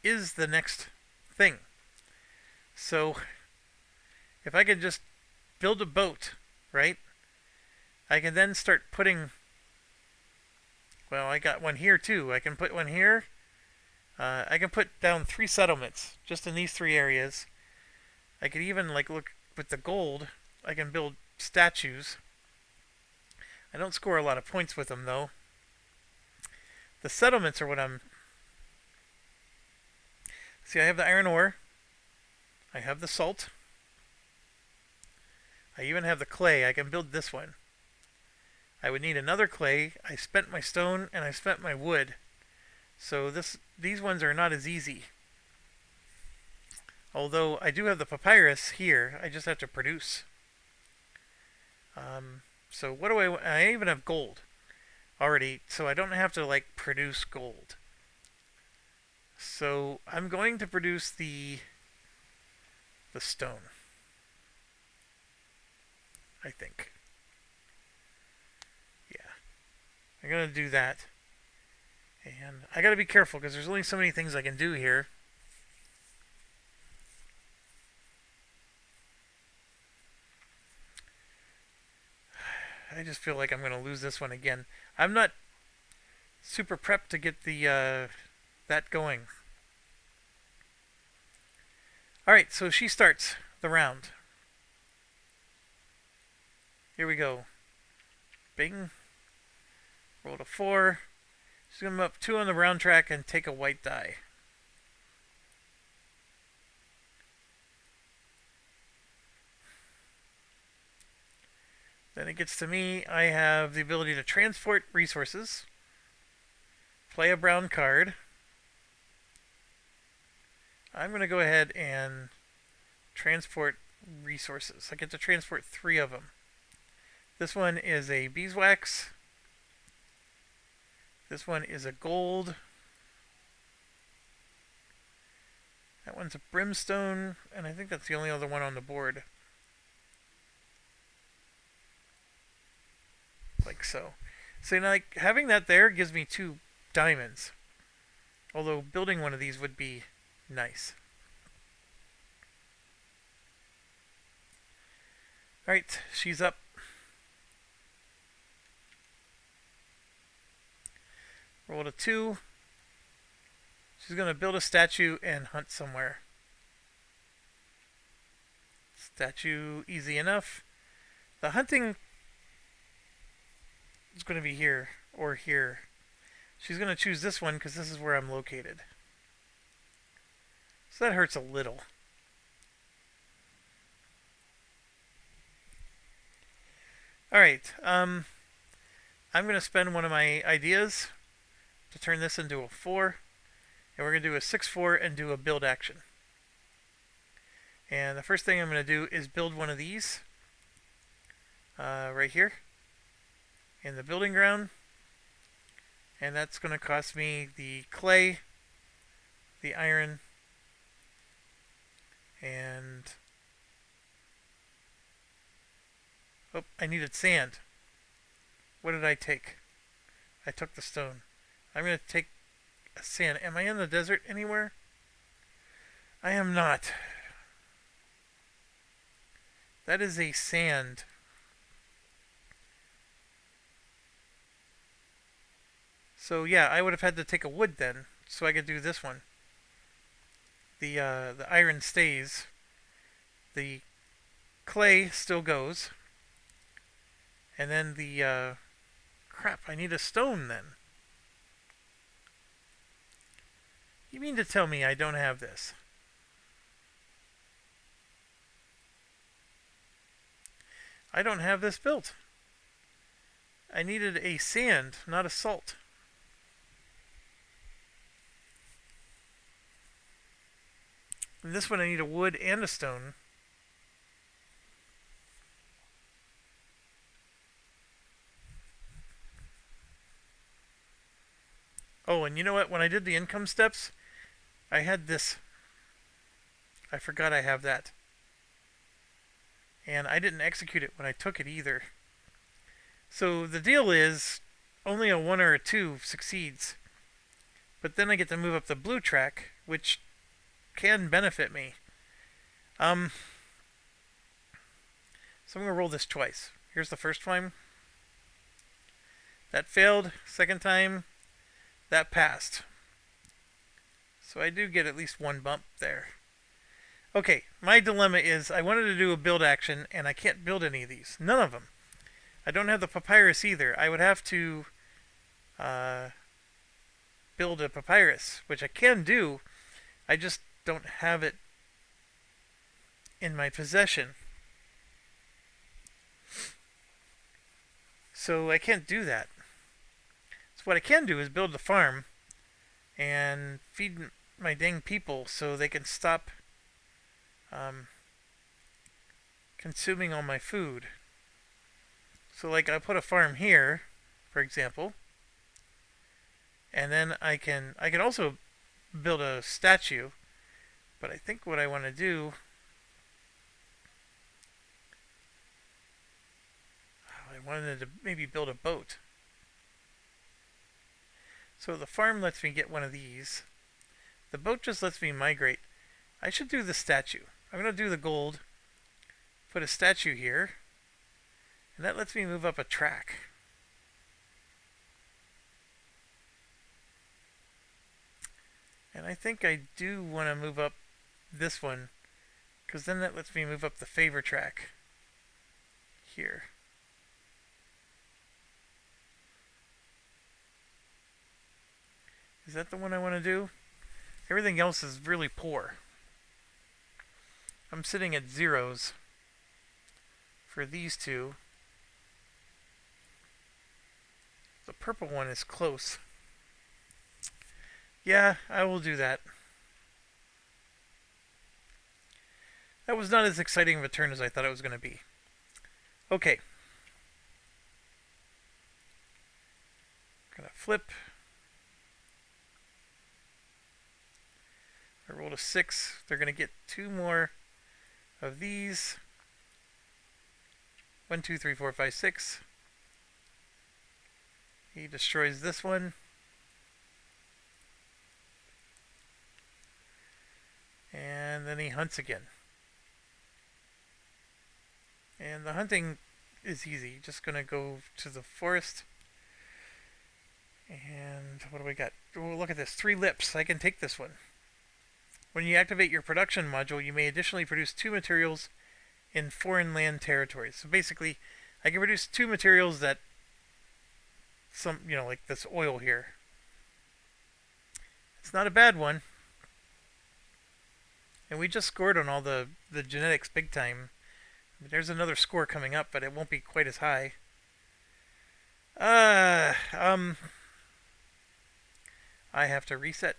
is the next thing. So if I could just build a boat, right? I can then start putting. Well, I got one here too. I can put one here. I can put down 3 settlements just in these 3 areas. I could even like look with the gold. I can build statues. I don't score a lot of points with them though. The settlements are what I'm. See, I have the iron ore. I have the salt. I even have the clay. I can build this one. I would need another clay. I spent my stone and I spent my wood. So these ones are not as easy. Although I do have the papyrus here, I just have to produce. So what do I even have gold already, so I don't have to like produce gold. So I'm going to produce the stone, I think. Yeah, I'm gonna do that. And I gotta be careful because there's only so many things I can do here. I just feel like I'm gonna lose this one again. I'm not super prepped to get the that going. Alright, so she starts the round. Here we go. Bing. Rolled a 4. She's going to move up 2 on the round track and take a white die. Then it gets to me. I have the ability to transport resources. Play a brown card. I'm going to go ahead and transport resources. I get to transport 3 of them. This one is a beeswax. This one is a gold. That one's a brimstone, and I think that's the only other one on the board. Like so. So like having that there gives me 2 diamonds. Although building one of these would be nice. Alright, she's up. Rolled a 2. She's going to build a statue and hunt somewhere. Statue, easy enough. The hunting is going to be here or here. She's going to choose this one because this is where I'm located. So that hurts a little. Alright, I'm going to spend one of my ideas to turn this into a 4. And we're going to do a 6-4 and do a build action. And the first thing I'm going to do is build one of these. Right here. In the building ground. And that's going to cost me the clay, the iron, and... Oh, I needed sand. What did I take? I took the stone. I'm going to take sand. Am I in the desert anywhere? I am not. That is a sand. So yeah, I would have had to take a wood then, so I could do this one. The iron stays. The clay still goes. And then the crap, I need a stone then. You mean to tell me I don't have this? I don't have this built. I needed a sand, not a salt. And this one I need a wood and a stone. Oh, and you know what? When I did the income steps, I had this. I forgot I have that. And I didn't execute it when I took it either. So the deal is only a 1 or a 2 succeeds. But then I get to move up the blue track, which can benefit me. Um, so I'm going to roll this twice. Here's the first time. That failed. Second time, that passed. So I do get at least one bump there. Okay, my dilemma is I wanted to do a build action, and I can't build any of these. None of them. I don't have the papyrus either. I would have to uh, build a papyrus, which I can do. I just don't have it in my possession. So I can't do that. So what I can do is build the farm and feed my dang people so they can stop consuming all my food. So like I put a farm here, for example, and then I can also build a statue, but I think what I want to do, I wanted to maybe build a boat. So the farm lets me get one of these. The boat just lets me migrate. I should do the statue. I'm going to do the gold, put a statue here, and that lets me move up a track. And I think I do want to move up this one, because then that lets me move up the favor track here. Is that the one I want to do? Everything else is really poor. I'm sitting at zeros for these two. The purple one is close. Yeah, I will do that. That was not as exciting of a turn as I thought it was going to be. Okay. Gonna flip. I rolled a 6. They're going to get 2 more of these. 1, 2, 3, 4, 5, 6. He destroys this one. And then he hunts again. And the hunting is easy. Just going to go to the forest. And what do we got? Oh, look at this. 3 lips. I can take this one. When you activate your production module, you may additionally produce 2 materials in foreign land territories. So basically, I can produce 2 materials that like this oil here. It's not a bad one. And we just scored on all the genetics big time. There's another score coming up, but it won't be quite as high. I have to reset.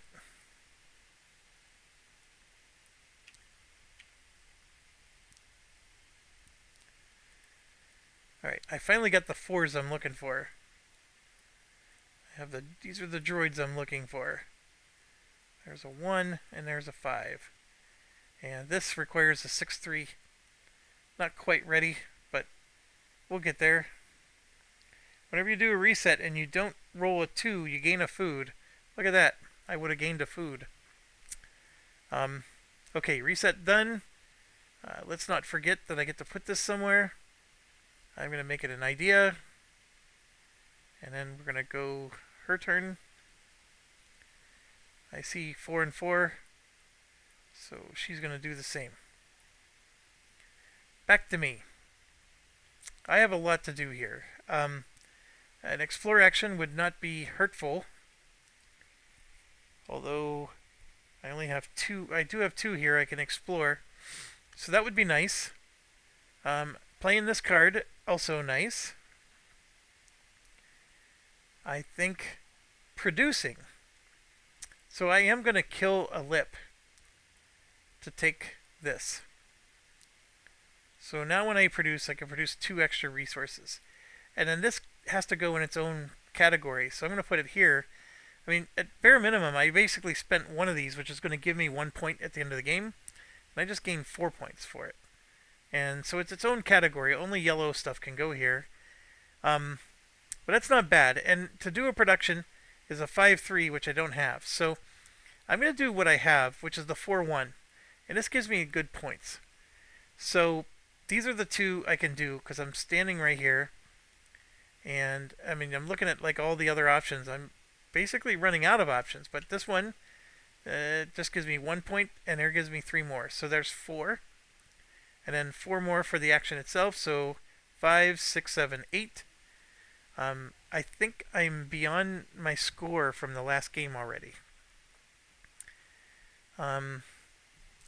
Alright, I finally got the 4s I'm looking for. These are the droids I'm looking for. There's a 1 and there's a 5. And this requires a 6-3. Not quite ready, but we'll get there. Whenever you do a reset and you don't roll a 2, you gain a food. Look at that. I would have gained a food. Okay, reset done. Let's not forget that I get to put this somewhere. I'm going to make it an idea. And then we're going to go her turn. I see 4 and 4. So she's going to do the same. Back to me. I have a lot to do here. An explore action would not be hurtful. Although I only have 2. I do have 2 here I can explore. So that would be nice. Playing this card, also nice. I think producing. So I am going to kill a lip to take this. So now when I produce, I can produce 2 extra resources. And then this has to go in its own category. So I'm going to put it here. I mean, at bare minimum, I basically spent one of these, which is going to give me 1 point at the end of the game, and I just gained 4 points for it. And so it's its own category. Only yellow stuff can go here. Um, but that's not bad. And to do a production is a 5-3, which I don't have. So I'm going to do what I have, which is the 4-1. And this gives me good points. So these are the two I can do because I'm standing right here. And I mean, I'm looking at like all the other options. I'm basically running out of options. But this one just gives me 1 point, and there gives me 3 more. So there's 4. And then 4 more for the action itself. So 5, 6, 7, 8. I think I'm beyond my score from the last game already. I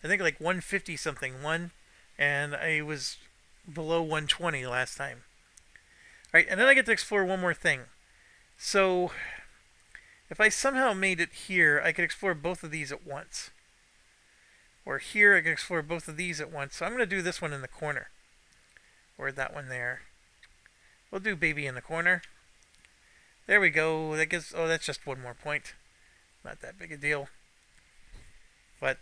think like 150 something won, and I was below 120 last time. Alright, and then I get to explore one more thing. So, if I somehow made it here, I could explore both of these at once. Or here, I could explore both of these at once. So I'm going to do this one in the corner. Or that one there. We'll do baby in the corner. There we go. That gives, oh, that's just 1 more point. Not that big a deal. But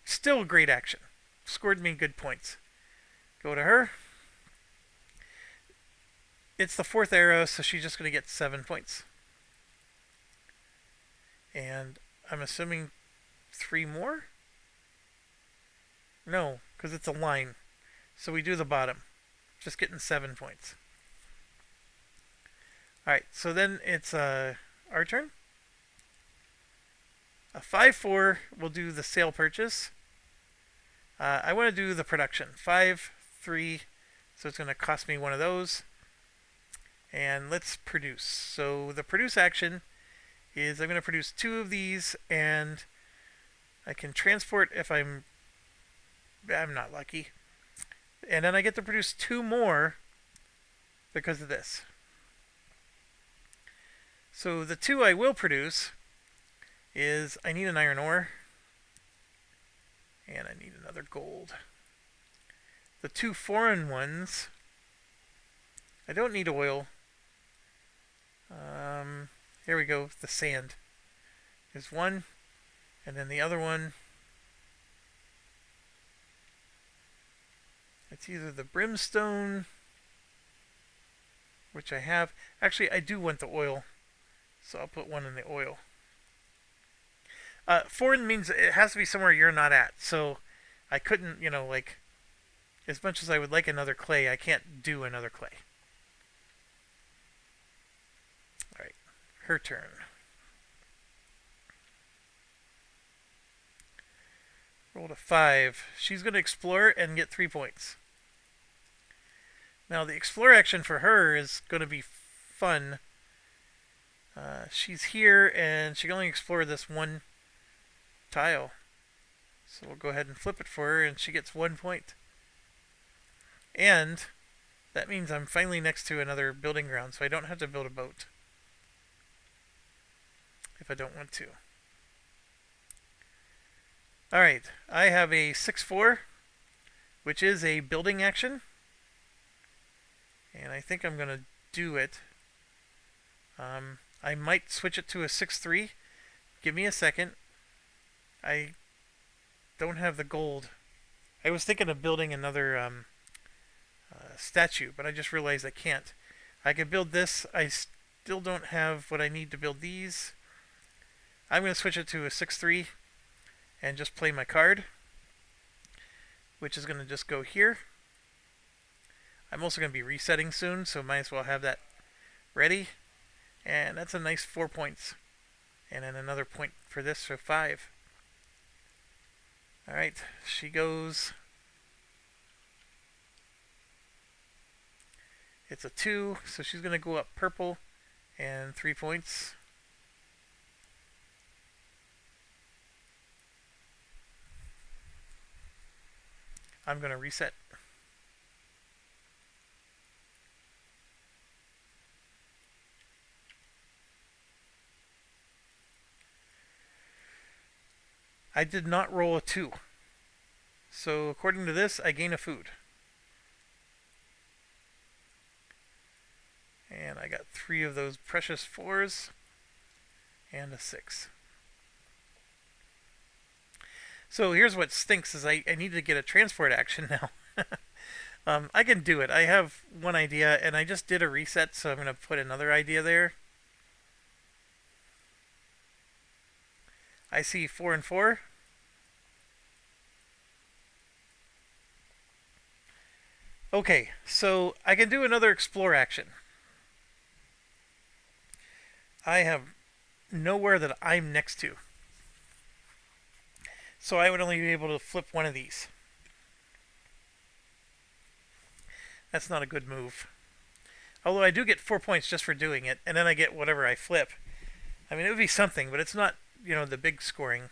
still great action. Scored me good points. Go to her. It's the 4th arrow, so she's just going to get 7 points. And I'm assuming 3 more? No, because it's a line. So we do the bottom. Just getting 7 points. Alright, so then it's our turn. A 5-4 will do the sale purchase. I want to do the production. 5-3, so it's going to cost me one of those. And let's produce. So the produce action is I'm going to produce 2 of these, and I can transport if I'm not lucky. And then I get to produce 2 more because of this. So the 2 I will produce is I need an iron ore, and I need another gold. The 2 foreign ones, I don't need oil. Here we go, the sand is one, and then the other one, it's either the brimstone, which I have. Actually, I do want the oil, so I'll put one in the oil. Foreign means it has to be somewhere you're not at, so I couldn't, like, as much as I would like another clay, I can't do another clay. Alright, her turn. Rolled a 5. She's going to explore and get 3 points. Now, the explore action for her is going to be fun. She's here, and she can only explore this one tile. So we'll go ahead and flip it for her, and she gets 1 point. And that means I'm finally next to another building ground, so I don't have to build a boat if I don't want to. Alright, I have a 6-4, which is a building action. And I think I'm going to do it. I might switch it to a 6-3. Give me a second. I don't have the gold. I was thinking of building another statue, but I just realized I can't. I could build this. I still don't have what I need to build these. I'm going to switch it to a 6-3 and just play my card, which is going to just go here. I'm also going to be resetting soon, so might as well have that ready. And that's a nice 4 points. And then another point for this, so 5. Alright, she goes. It's a 2, so she's going to go up purple and 3 points. I'm going to reset. I did not roll a 2. So according to this, I gain a food. And I got 3 of those precious 4s. and a 6. So here's what stinks is I need to get a transport action now. I can do it. I have one idea, and I just did a reset, so I'm going to put another idea there. I see 4 and 4. Okay, so I can do another explore action. I have nowhere that I'm next to. So I would only be able to flip one of these. That's not a good move. Although I do get 4 points just for doing it, and then I get whatever I flip. I mean, it would be something, but it's not, the big scoring.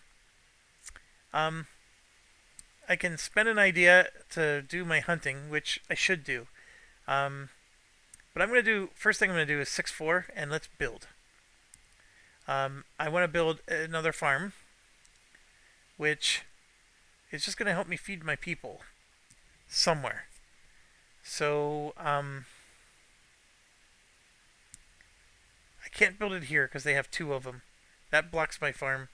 I can spend an idea to do my hunting, which I should do. But I'm going to do, first thing I'm going to do is 6-4, and let's build. I want to build another farm, which is just going to help me feed my people somewhere. So, I can't build it here because they have 2 of them. That blocks my farm.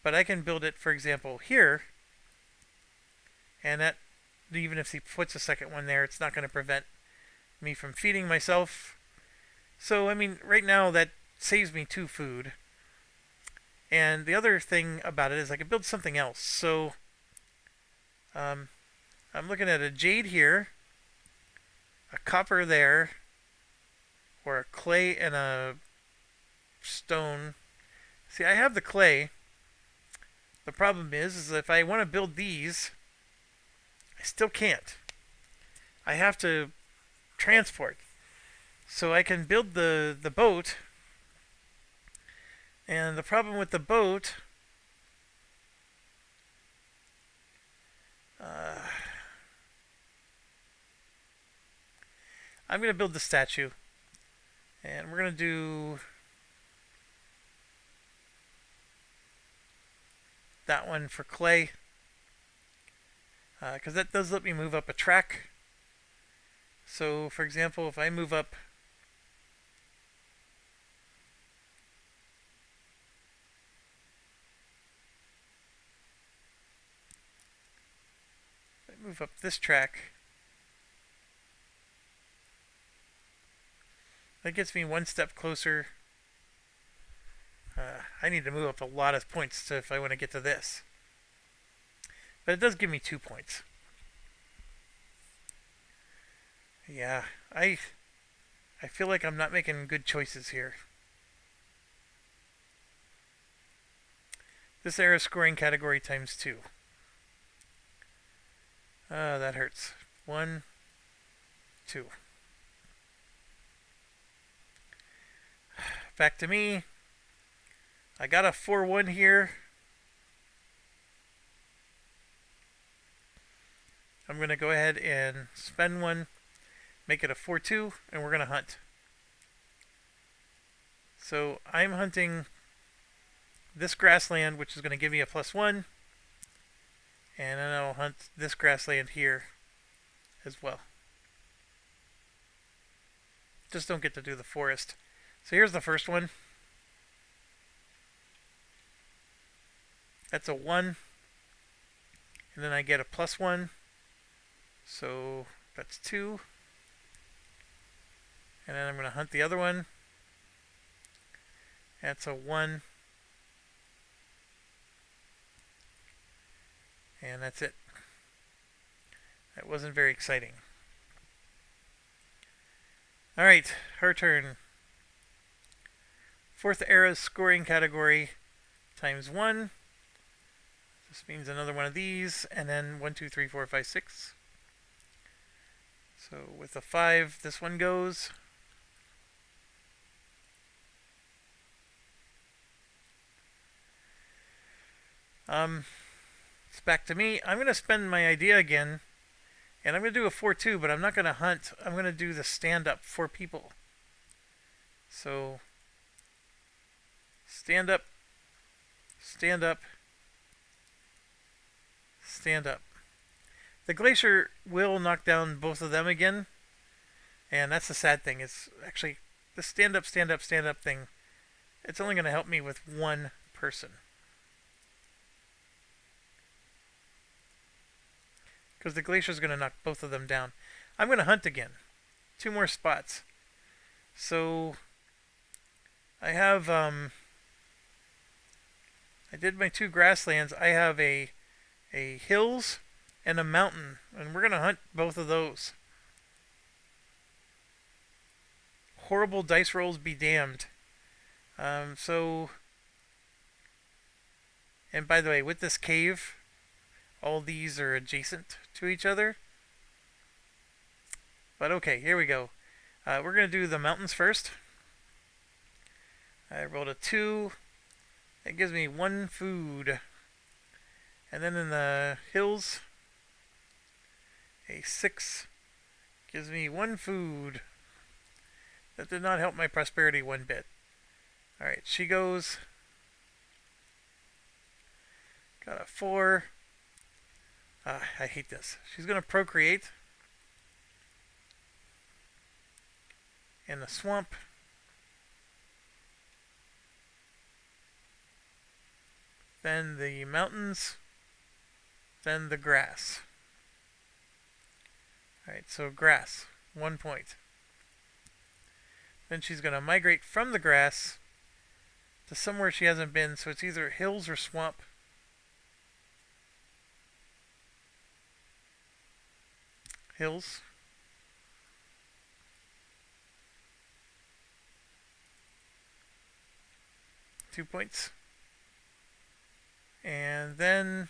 But I can build it, for example, here. And that, even if he puts a second one there, it's not going to prevent me from feeding myself. So, I mean, right now that saves me 2 food. And the other thing about it is I can build something else. So, I'm looking at a jade here, a copper there, or a clay and a stone. See, I have the clay. The problem is if I want to build these, I still can't. I have to transport. So I can build the boat. And the problem with the boat, I'm going to build the statue. And we're going to do that one for clay. Because that does let me move up a track. So, for example, if I move up this track, that gets me 1 step closer. I need to move up a lot of points if I want to get to this. But it does give me 2 points. Yeah, I feel like I'm not making good choices here. This era scoring category times 2. That hurts. 1, 2. Back to me. I got a 4-1 here. I'm going to go ahead and spend 1, make it a 4-2, and we're going to hunt. So I'm hunting this grassland, which is going to give me a +1. And then I'll hunt this grassland here as well. Just don't get to do the forest. So here's the first one. That's a 1. And then I get a +1. So that's 2. And then I'm going to hunt the other one. That's a 1. And that's it. That wasn't very exciting. Alright, her turn. 4th era scoring category times 1. This means another one of these, and then 1, 2, 3, 4, 5, 6. So with a 5, this one goes. It's back to me. I'm going to spend my idea again, and I'm going to do a 4-2, but I'm not going to hunt. I'm going to do the stand-up for people. So, stand up, stand up, stand up. The glacier will knock down both of them again, and that's the sad thing. It's actually the stand up, stand up, stand up thing it's only going to help me with one person. Because the glacier is going to knock both of them down. I'm going to hunt again. 2 more spots. So I have I did my 2 grasslands. I have a hills and a mountain, and we're going to hunt both of those. Horrible dice rolls be damned. So, and by the way, with this cave, all these are adjacent to each other. But okay, here we go. We're going to do the mountains first. I rolled a 2. That gives me 1 food. And then in the hills, a 6 gives me 1 food. That did not help my prosperity one bit. Alright, she goes. Got a 4. I hate this. She's going to procreate in the swamp. Then the mountains. Then the grass. Alright, so grass. 1 point. Then she's going to migrate from the grass to somewhere she hasn't been, so it's either hills or swamp. Hills. Two points. And then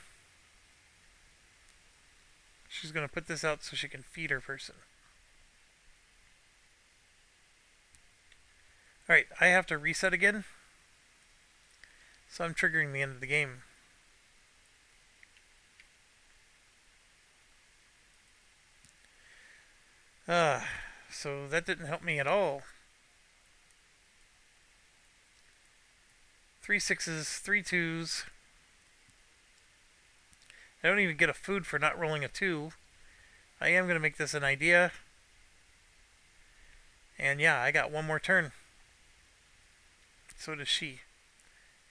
she's going to put this out so she can feed her person. Alright, I have to reset again. So I'm triggering the end of the game. So that didn't help me at all. 3 6s, 3 2s. I don't even get a food for not rolling a 2. I am going to make this an idea. And yeah, I got 1 more turn. So does she.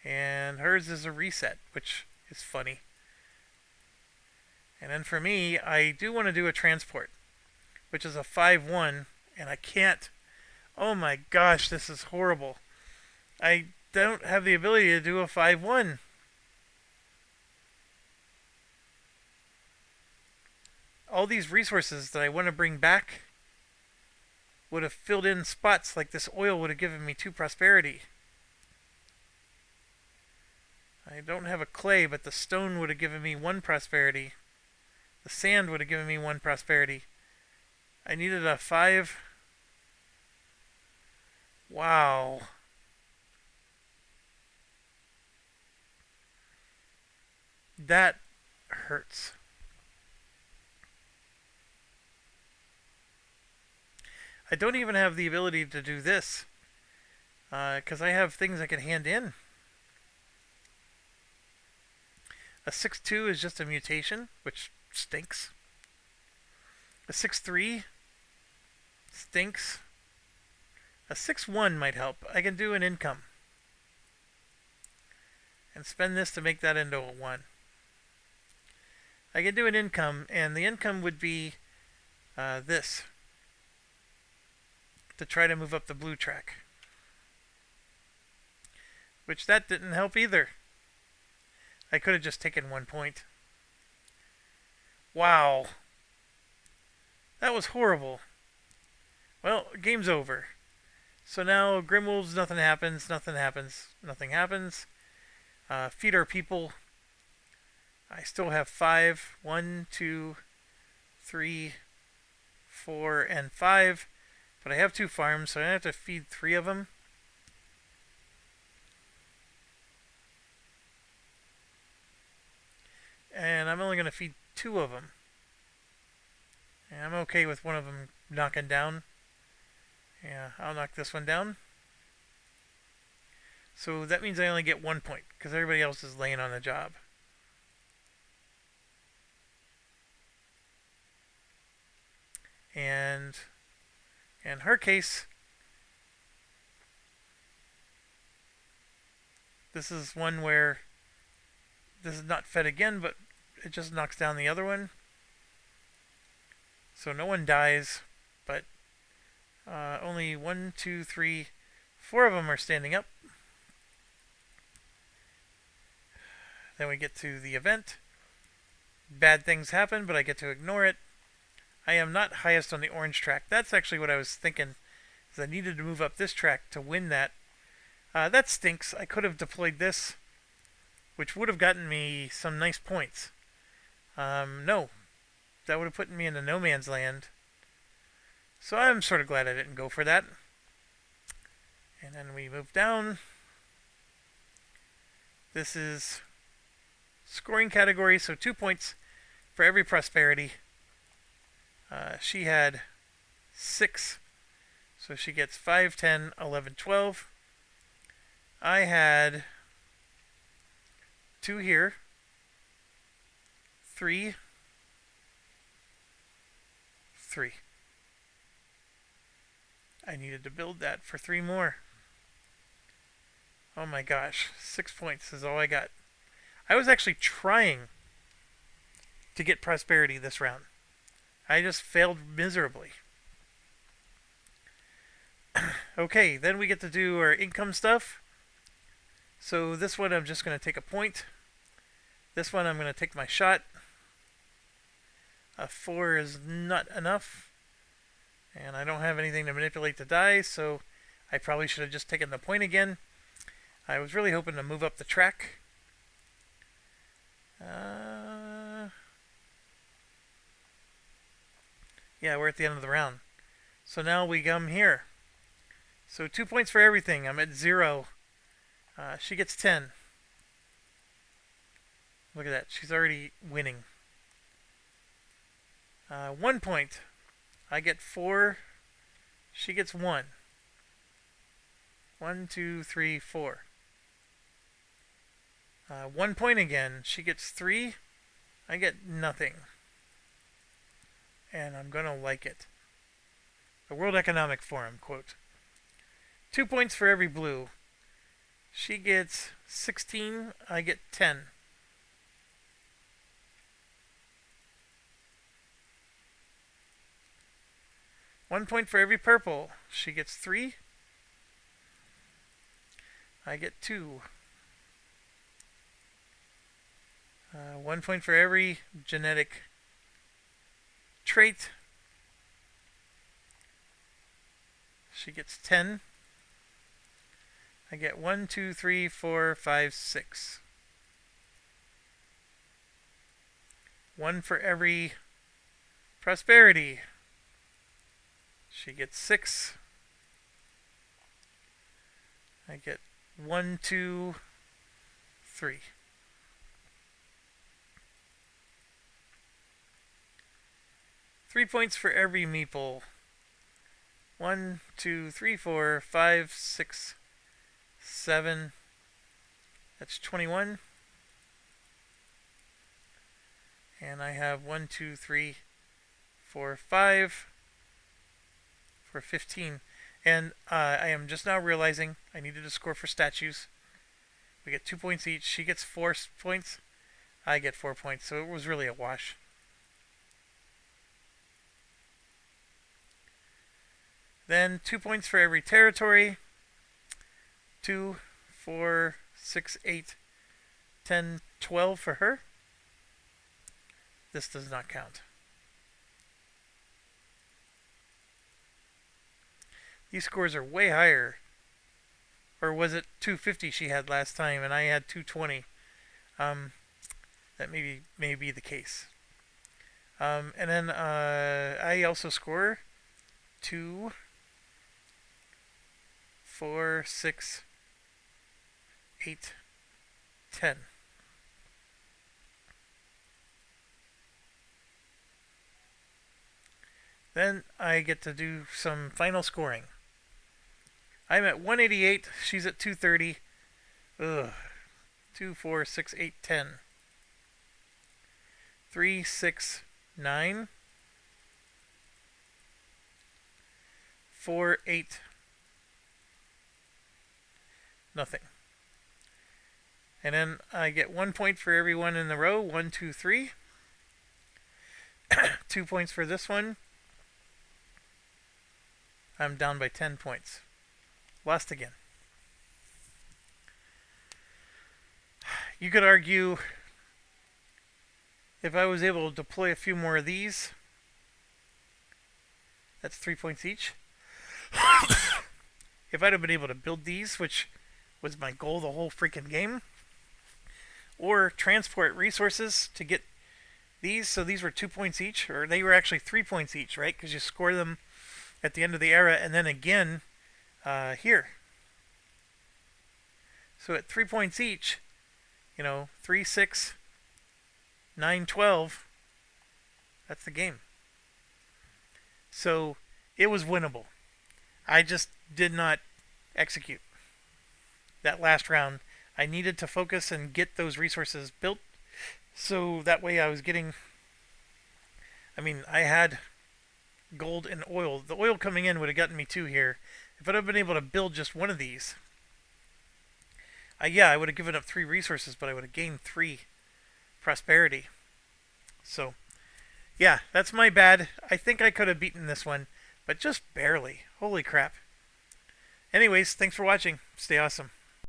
And hers is a reset, which is funny. And then for me, I do want to do a transport, which is a 5-1, and I can't. Oh my gosh, this is horrible. I don't have the ability to do a 5-1. All these resources that I want to bring back would have filled in spots, like this oil would have given me 2 prosperity. I don't have a clay, but the stone would have given me 1 prosperity. The sand would have given me 1 prosperity. I needed a 5. Wow. That hurts. I don't even have the ability to do this. Because I have things I can hand in. A 6-2 is just a mutation, which stinks. A 6-3 stinks. A 6-1 might help. I can do an income. And spend this to make that into a 1. I can do an income, and the income would be this. To try to move up the blue track. Which that didn't help either. I could have just taken 1 point. Wow. That was horrible. Well, game's over. So now Grimwolves, nothing happens, nothing happens, nothing happens. Feed our people. I still have 5. 1, 2, 3, 4, and 5. But I have 2 farms, so I have to feed 3 of them. And I'm only going to feed 2 of them. And I'm okay with one of them knocking down. Yeah, I'll knock this one down. So that means I only get 1 point, because everybody else is laying on the job. And in her case, This is one where this is not fed again, but it just knocks down the other one. So no one dies, but only 1, 2, 3, 4 of them are standing up. Then we get to the event. Bad things happen, but I get to ignore it. I am not highest on the orange track. That's actually what I was thinking, is I needed to move up this track to win that. That stinks. I could have deployed this, which would have gotten me some nice points. No, that would have put me into no man's land. So I'm sort of glad I didn't go for that. And then we move down. This is scoring category, so 2 points for every prosperity. She had 6, so she gets 5, 10, 11, 12. I had 2 here, 3, 3. I needed to build that for 3 more. Oh my gosh, 6 points is all I got. I was actually trying to get prosperity this round. I just failed miserably. Okay, then we get to do our income stuff. So this one I'm just going to take a point. This one I'm going to take my shot. A 4 is not enough. And I don't have anything to manipulate the die, so I probably should have just taken the point again. I was really hoping to move up the track. Yeah, we're at the end of the round. So now we come here. So 2 points for everything. I'm at 0. She gets 10. Look at that. She's already winning. 1 point. I get 4. She gets 1. 1, 2, 3, 4. 1 point again. She gets 3. I get nothing. And I'm going to like it. The World Economic Forum quote. 2 points for every blue. She gets 16. I get 10. One point for every purple. She gets 3. I get 2. 1 point for every genetic trait. She gets 10. I get 1, 2, 3, 4, 5, 6. 1 for every prosperity. She gets 6. I get 1, 2, 3. 3 points for every meeple. 1, 2, 3, 4, 5, 6, 7. That's 21. And I have 1, 2, 3, 4, 5 for 15. And I am just now realizing I needed to score for statues. We get 2 points each. She gets 4 points. I get 4 points. So it was really a wash. Then 2 points for every territory. 2, 4, 6, 8, 10, 12 for her. This does not count. These scores are way higher. Or was it 250 she had last time and I had 220? That may be the case. And then I also score 2, 4, 6, 8, 10. Then I get to do some final scoring. I'm at 188. She's at 230. Ugh. 2, 4, 6, 8, 10. 3, 6, 9. 4, 8. Nothing. And then I get 1 point for everyone in the row. 1, 2, 3. 2 points for this one. I'm down by 10 points. Lost again. You could argue if I was able to deploy a few more of these, that's 3 points each. If I'd have been able to build these, which was my goal the whole freaking game, or transport resources to get these, so these were 2 points each, or they were actually 3 points each, right? Because you score them at the end of the era, and then again here. So at 3 points each, 3, 6, 9, 12, that's the game. So it was winnable. I just did not execute that last round. I needed to focus and get those resources built, so that way I was getting, I had gold and oil. The oil coming in would have gotten me 2 here. If I'd have been able to build just one of these, I would have given up 3 resources, but I would have gained 3 prosperity. So, yeah, that's my bad. I think I could have beaten this one, but just barely. Holy crap. Anyways, thanks for watching. Stay awesome.